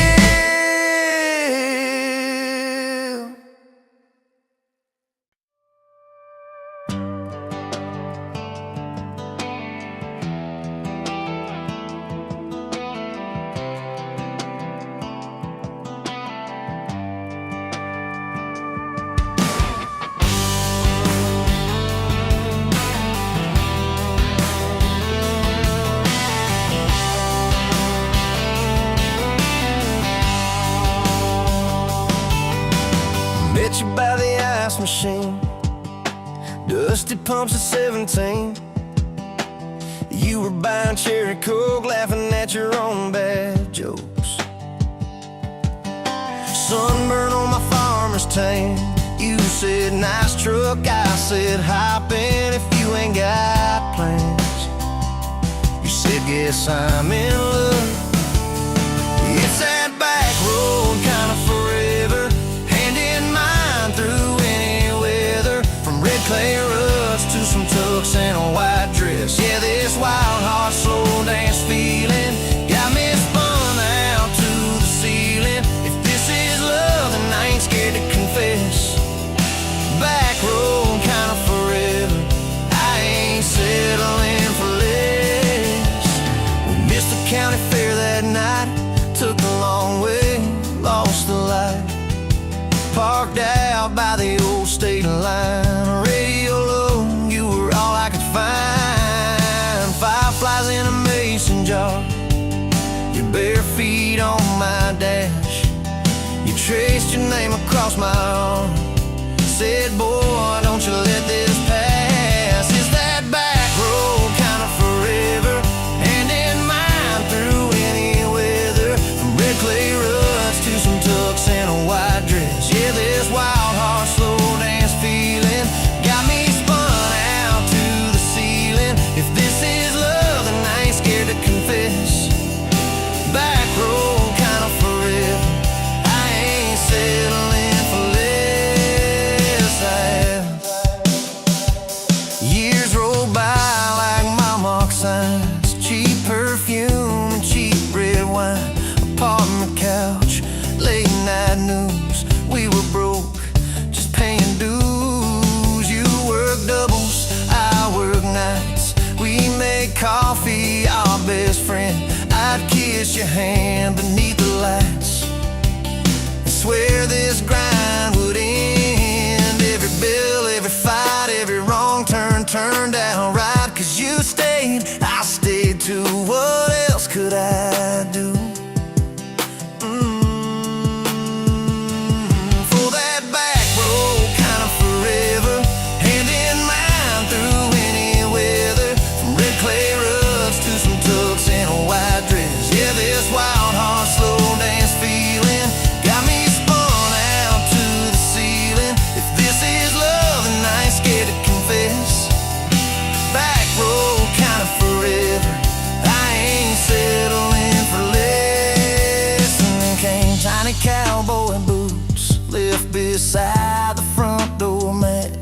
met you by the ice machine, dusty pumps at 17. You were buying cherry coke, laughing at your own bad jokes. Sunburn on my farmer's tan, you said nice truck, I said hop in if you ain't got plans. You said guess I'm in love. It's that back road kind of forever, hand in mine through any weather. From red clay ruts to some tucks and a white dress. Yeah, this wild heart slow dance feeling got me spun out to the ceiling. If this is love, then I ain't scared to confess. Back road kind of forever, I ain't settling for less. We missed the county fair that night, took the long way, lost the light. Parked out by the old state line, radio low, you were all I could find. Fireflies in a mason jar, your bare feet on my dash. You traced your name across my arm, said, boy, don't you let this pass. Is that back road kind of forever, hand in mine through any weather. From red clay ruts to some tucks and a white dress. Yeah, this wild heart slow dance feeling got me spun out to the ceiling. If this is love, then I ain't scared to confess. Back road kind of forever, I ain't settling best friend, I'd kiss your hand beneath the lights and swear this grind would end. Every bill, every fight, every wrong turn turned out right. Cause you stayed, I stayed too. What else could I do? For that back road kind of forever, hand in mine through any weather. From red clay rugs to some tucks and a white dress. Yeah, this wild heart slow dance feeling got me spun out to the ceiling. If this is love, then I ain't scared to confess. Back road kind of forever, I ain't settling for less. And then came tiny cowboy boots, left beside the front door mat,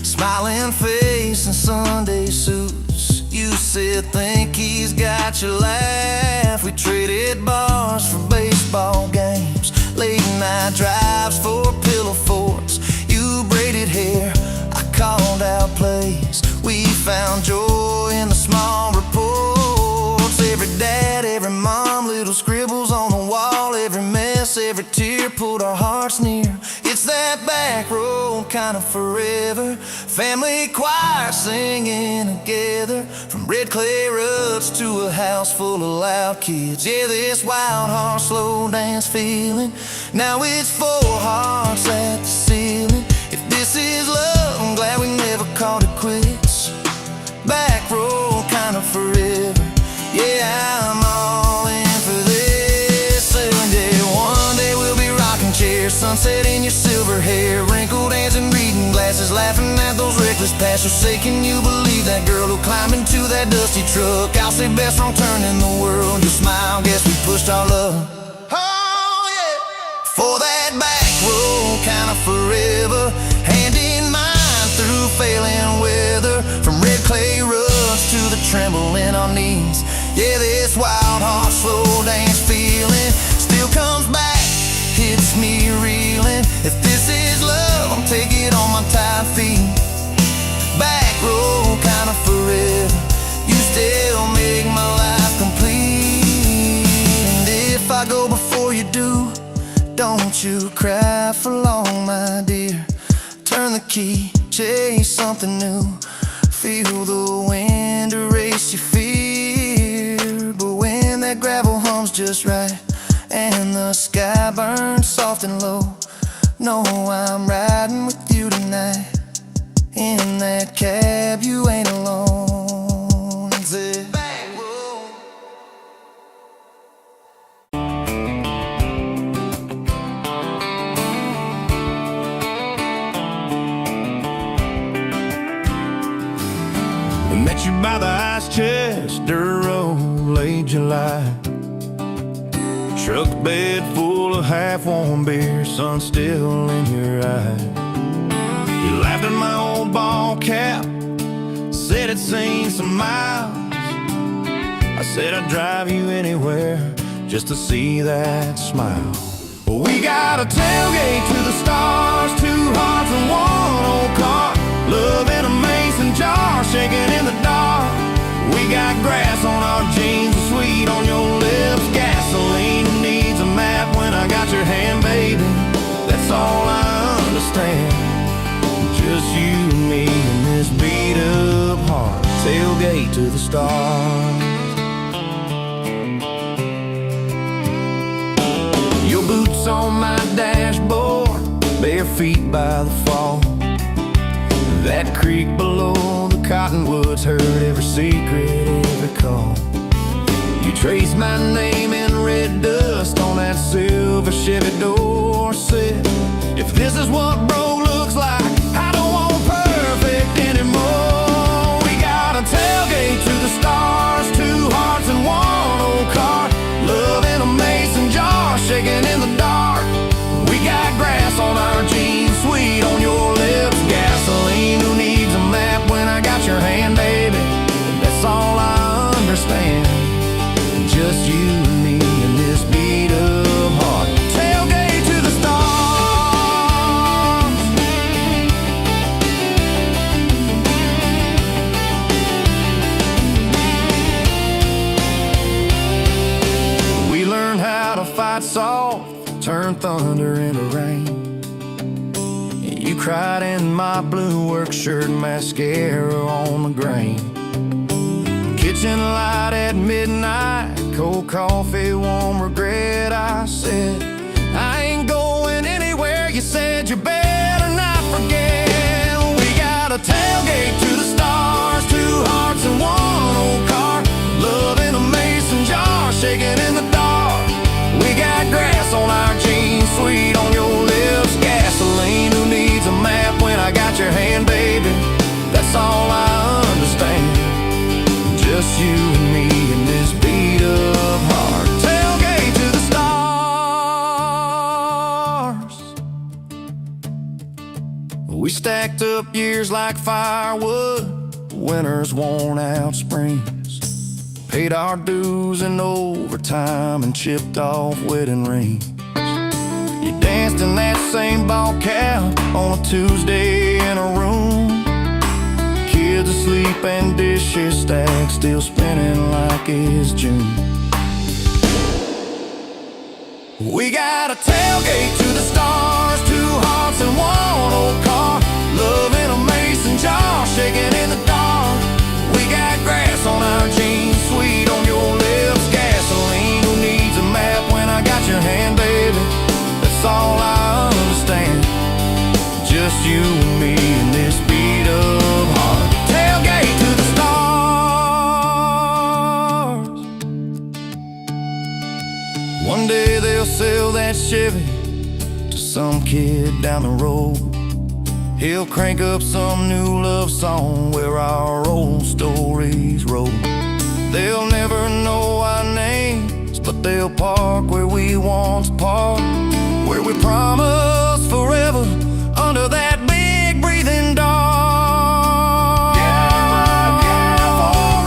smiling face and Sunday suits. You said, think he's got your laugh. We traded bars for baseball games, late night drives for pillow forts. You braided hair, I called out plays. We found joy in the small reports. Every dad, every mom, little scribbles on the wall. Every mess, every tear pulled our hearts near. It's that back road kind of forever, family choir singing together. From red clay rugs to a house full of loud kids. Yeah, this wild heart slow dance feeling, now it's four hearts at the ceiling. If this is love, I'm glad we never called it quits. Back road kind of forever, yeah, I'm all in for this. And yeah, one day we'll be rocking chairs, sunset in your silver hair, wrinkled hands and reading glasses, laughing at those reckless pasts. So say, can you believe that girl who climbed into that dusty truck? I'll say best wrong turn in the world. You smile, guess we pushed our love. Oh yeah, for that back road kind of forever, hand in mine through failing weather. From red clay rugs to the tremble in our knees. Yeah, this wild heart slow dance feeling still comes back, hits me reeling. If this is love, I'll take it on my tired feet. Back road kind of forever, you still make my life complete. And if I go before you do, don't you cry for long, my dear. Turn the key, chase something new. Feel the wind erase your fear. But when that gravel hums just right and the sky burns soft and low, know I'm riding with you tonight. In that cab, you ain't alone. It's a back road. Met you by the ice chest, dirt road, late July. Truck bed full of half-warm beer, sun still in your eye. You laughed at my old ball cap, said it'd seen some miles. I said I'd drive you anywhere just to see that smile. We got a tailgate to the stars, two hearts and one old car. Love in a mason jar, shaking in the dark. We got grass on our jeans, and sweet on your lips. Gasoline who needs a map when I got your hand, baby. That's all I understand. Just you and me and this beat up heart. Tailgate to the stars. Your boots on my dashboard, bare feet by the fall. That creek below the cottonwoods heard every secret, every call. You traced my name in red dust on that silver Chevy Dorset. If this is what bro looks like, I don't want perfect anymore. We got a tailgate to the stars, two hearts and one old car. Love in a mason jar, shaking in the dark. We got grass on our jeans, sweet on your lips. Gasoline who needs a map when I got your hand, baby. That's all I understand. Just you and me and this beat up heart. Tailgate to the stars. turned thunder into rain. You cried in my blue work shirt, mascara on the grain. Kitchen light at midnight, cold coffee, warm regret. I said, I ain't going anywhere. You said you better not forget. We got a tailgate to the stars, 2 hearts and 1 old car. Love in a mason jar, shaking in the dark. We got grass on our jeans, sweet on your lips, gasoline. Who needs a map when I got your hand, baby? That's all I understand. Just you and me in this beat up heart. Tailgate to the stars. We stacked up years like firewood, winters worn out springs. Paid our dues in overtime and chipped off wedding rings. You danced in that same ball cap on a Tuesday in a room. Kids asleep and dishes stacked, still spinning like it's June. We got a tailgate to the stars, 2 hearts and 1 old car. Love in a mason jar, shaking in the dark. We got grass on our jeans, sweet on your lips, gasoline. Who needs a map when I got your hand, baby? That's all I understand. Just you and me in this beat up heart. Tailgate to the stars. One day they'll sell that Chevy to some kid down the road. He'll crank up some new love song where our old stories roll. They'll never know our names, but they'll park where we once parked, where we promised forever under that big breathing dog.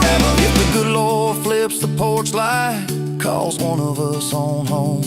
Forever. If the good Lord flips the porch light, calls one of us on home,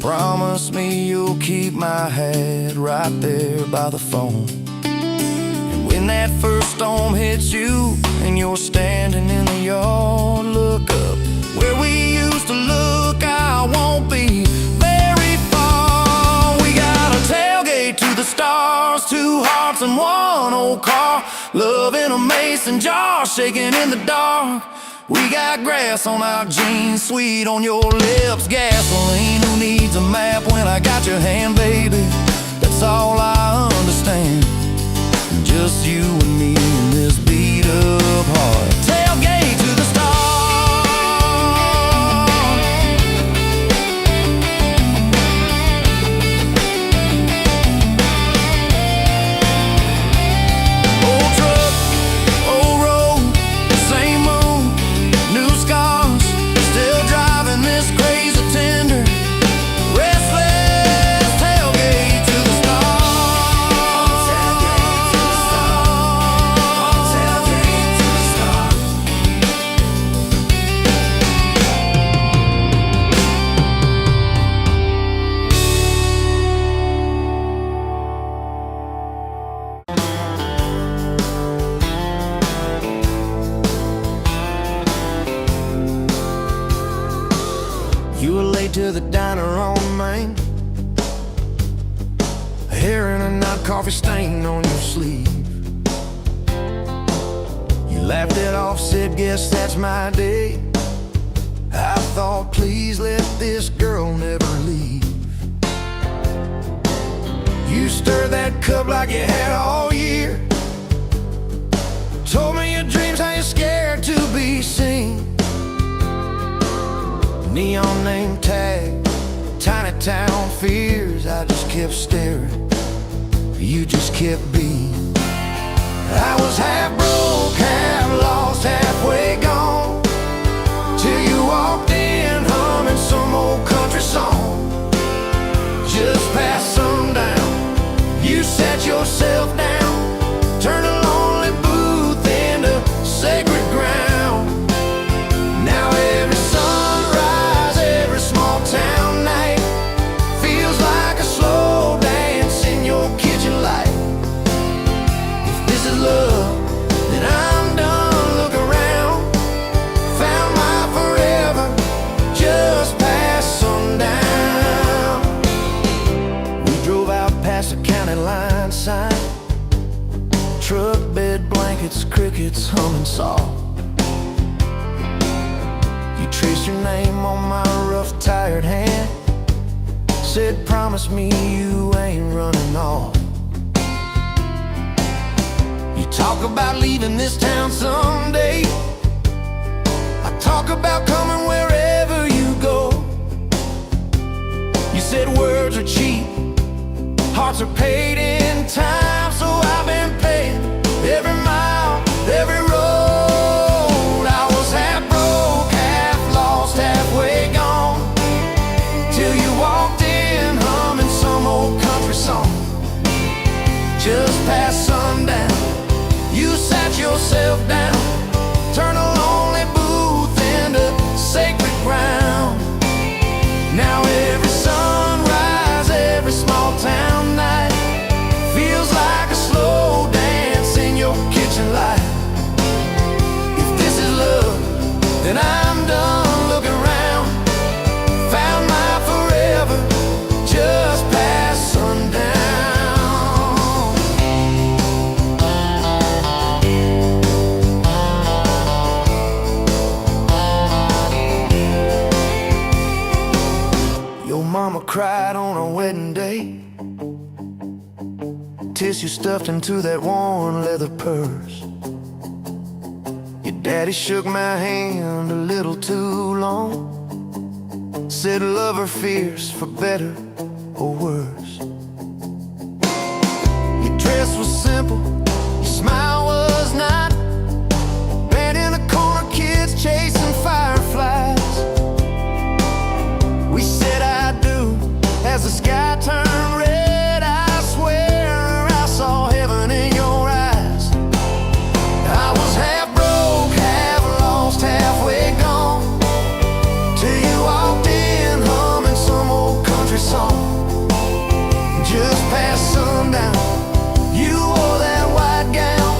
promise me you'll keep my hat right there by the phone. And when that first storm hits you and you're standing in the yard, look up where we used to look. I won't be very far. We got a tailgate to the stars, 2 hearts and 1 old car. Love in a mason jar, shaking in the dark. We got grass on our jeans, sweet on your lips, gasoline. Who needs a map when I got your hand, baby? That's all I understand. Just you and me in this beat up heart. Tailgate to the stars. Old truck, old road, same moon, new scars, still driving this crazy tender, restless. Tailgate to the stars. Tailgate to the stars. Tailgate to the stars. You were late to the diner on Main, hair in a knot, coffee stain on your sleeve. You laughed it off, said, guess that's my day. I thought, please let this girl never leave. You stirred that cup like you had all year, told me your dreams, how you're scared to be seen. Neon name tag, tiny town fears. I just kept staring, you just kept being. I was half broke, half lost, halfway gone, till you walked in humming some old country song. Just past sundown, you sat yourself down, turned a lonely booth into sacred ground. Now every sunrise, every small town night feels like a slow dance in your kitchen light. If this is love, then I'm done. streets humming soft. You traced your name on my rough, tired hand. Said, promise me you ain't running off. You talk about leaving this town someday. I talk about coming wherever you go. You said words are cheap, hearts are paid in time. So I've been paying every mile, every road. I was half broke, half lost, halfway gone, till you walked in humming some old country song. Just past sundown, you sat yourself down, turned a lonely booth into sacred ground. Now every sunrise, every small town night feels like a slow dance in your kitchen light. If this is love, then I'm done looking around. Found my forever just past sundown. Your mama cried on our wedding day, tissue stuffed into that worn leather purse. Your daddy shook my hand a little too long, said love her fierce for better or worse. Your dress was simple, your smile was not. Band in a corner, kids chasing fireflies. We said I do as the sky turned red. I swear I saw heaven in your eyes. I was half broke, half lost, halfway gone, till you walked in humming some old country song. Just past sundown, you wore that white gown,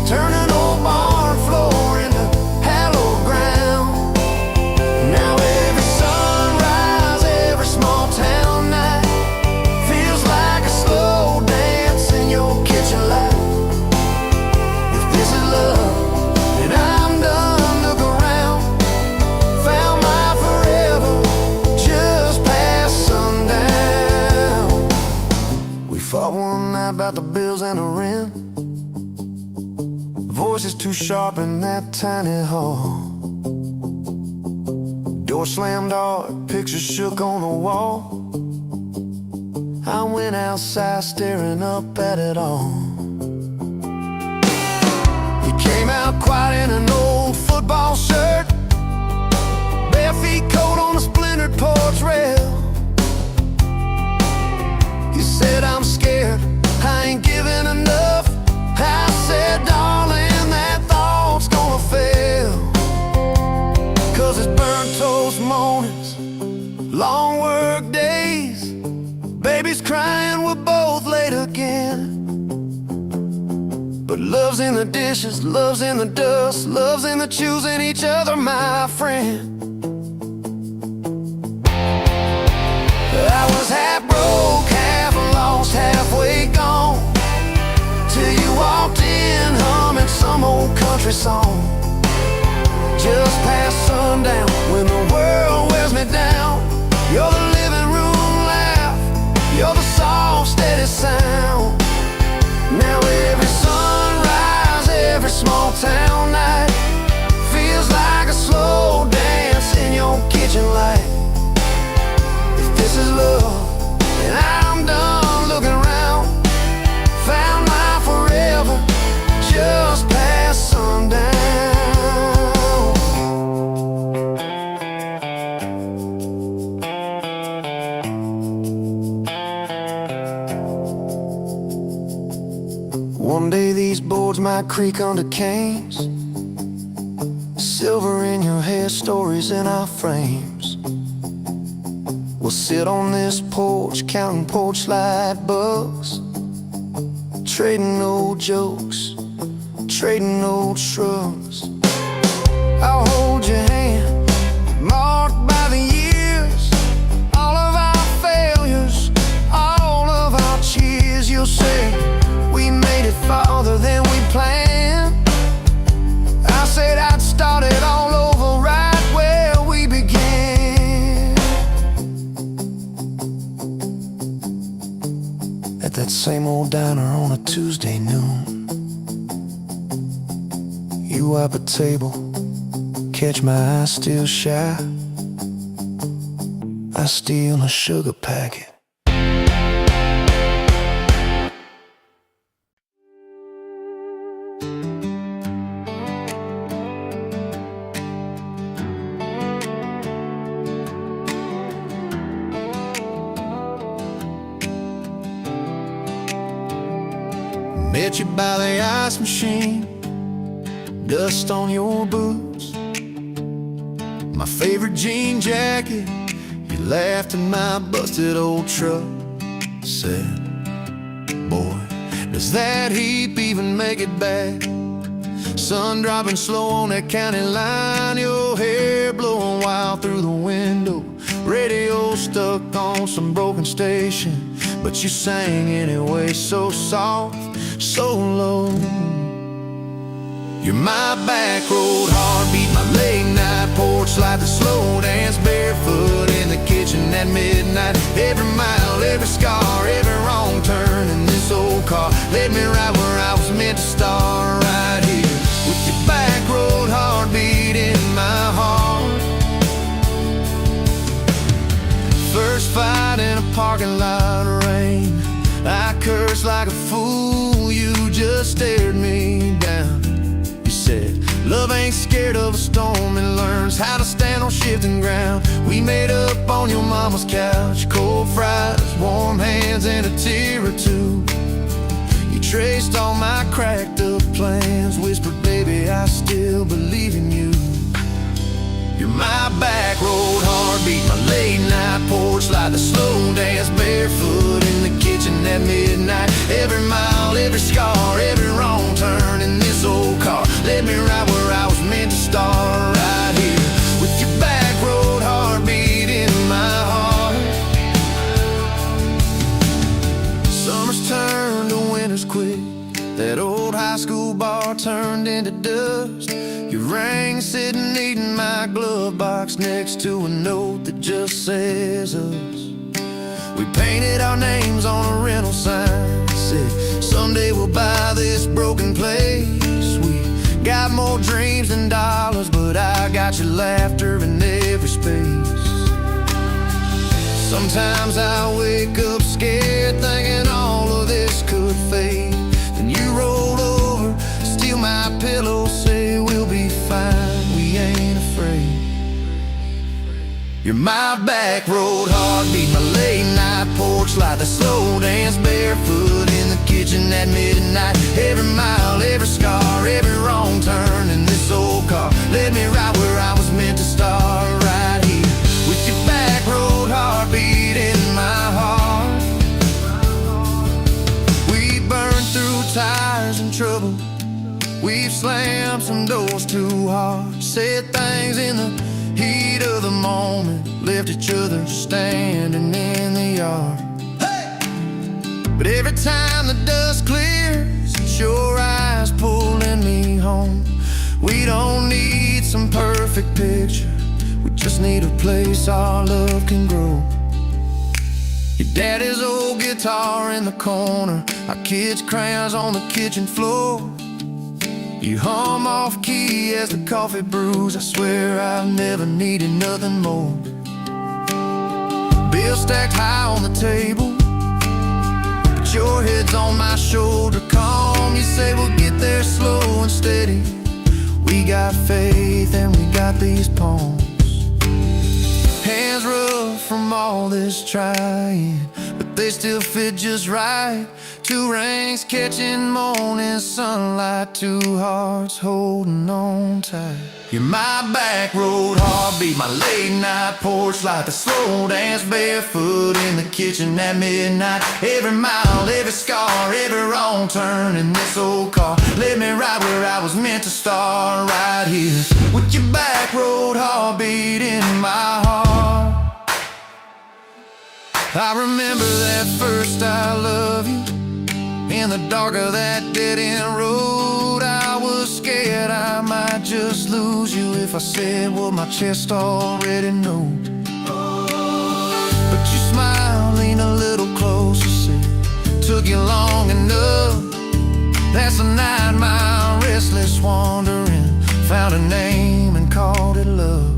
turning old barn floor into hallowed ground. Now every sunrise, every small town night feels like a slow dance in your kitchen light. If this is love, then I'm done looking around. Found my forever just past sundown. We fought one night about the bills and the rent, voices too sharp in that tiny hall. Door slammed hard, pictures shook on the wall. I went outside staring up at it all. You came out quiet in an old football shirt, bare feet cold on a splintered porch rail. You said, I'm scared, I ain't giving enough. I said, darling, that thought's gonna fail. 'Cause it's burnt toast mornings, long work days, babies crying, we're both late again. But love's in the dishes, love's in the dust, love's in the choosing each other, my friend. I was half broke, half lost, halfway gone, till you walked in humming some old country song. Just past sundown, when the world wears me down, you're the living room laugh, you're the soft, steady sound. Now every sunrise, every small town night feels like a slow dance in your kitchen light. If this is love, then I'm done looking around. Found my forever just past sundown. One day these boards might creak under canes, silver in your hair, stories in our frames. We'll sit on this porch, counting porch light bugs, trading old jokes, trading old shrugs. I'll hold your hand, marked by the years, all of our failures, all of our cheers. You'll say we made it farther than we planned. that same old diner on a Tuesday noon. You wipe a table, catch my eye still shy. I steal a sugar packet. Met you by the ice machine, dust on your boots, my favorite jean jacket. You laughed at my busted old truck. Said, boy, does that heap even make it back? Sun dropping slow on that county line, your hair blowing wild through the window. Radio stuck on some broken station, but you sang anyway, so soft, so low. You're my back road heartbeat, my late night porch light, the slow dance barefoot in the kitchen at midnight. Every mile, every scar, every wrong turn in this old car led me right where I was meant to start, right here with your back road heartbeat in my heart. First fight in a parking lot of rain, I cursed like a fool, you just stared me down. You said, love ain't scared of a storm, it learns how to stand on shifting ground. We made up on your mama's couch, cold fries, warm hands, and a tear or two. You traced all my cracked up plans, whispered, baby, I still believe in you. You're my back road heartbeat, my late night porch light, the slow dance barefoot in the kitchen at midnight. Every mile, every scar, every wrong turn in this old car led me right where I was meant to start, right here with your back road heartbeat in my heart. Summers turned to winters quick, that old high school bar turned into dust. You rang sitting neat in my glove box next to a note that just says us. We painted our names on a rental sign, said someday we'll buy this broken place. We got more dreams than dollars, but I got your laughter in every space. Sometimes I wake up scared, thinking all of this could fade. Then you roll over, steal my pillow, say we'll be fine, we ain't afraid. You're my back road heartbeat, my late night porch light, the slow dance barefoot in the kitchen at midnight. Every mile, every scar, every wrong turn in this old car led me right where I was meant to start, right here with your back road heartbeat in my heart. We burned through tires and trouble, we've slammed some doors too hard, said things in the heat of the moment, left each other standing in the yard. Hey! But every time the dust clears, it's your eyes pulling me home. We don't need some perfect picture, we just need a place our love can grow. Your daddy's old guitar in the corner, our kids' crayons on the kitchen floor. You hum off key as the coffee brews, I swear I've never needed nothing more. Bills stacked high on the table, but your head's on my shoulder, calm. You say we'll get there slow and steady. We got faith and we got these palms. Hands rough from all this trying, but they still fit just right. Two rings catching morning sunlight, two hearts holding on tight. You're my back road heartbeat, my late night porch light, the slow dance barefoot in the kitchen at midnight. Every mile, every scar, every wrong turn in this old car led me right where I was meant to start, right here with your back road heartbeat in my heart. I remember that first I love you, in the dark of that dead-end road. I was scared I might just lose you if I said what my chest already knows. But you smiled, leaned a little closer, said, took took you long enough. That's a 9-mile restless wandering. Found a name and called it love.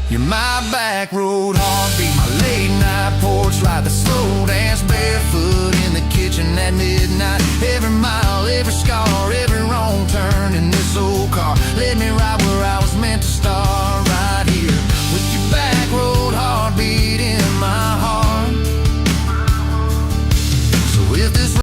You're my back road heartbeat, my late night porch light, the slow dance barefoot in the kitchen at midnight. Every mile, every scar, every wrong turn in this old car led me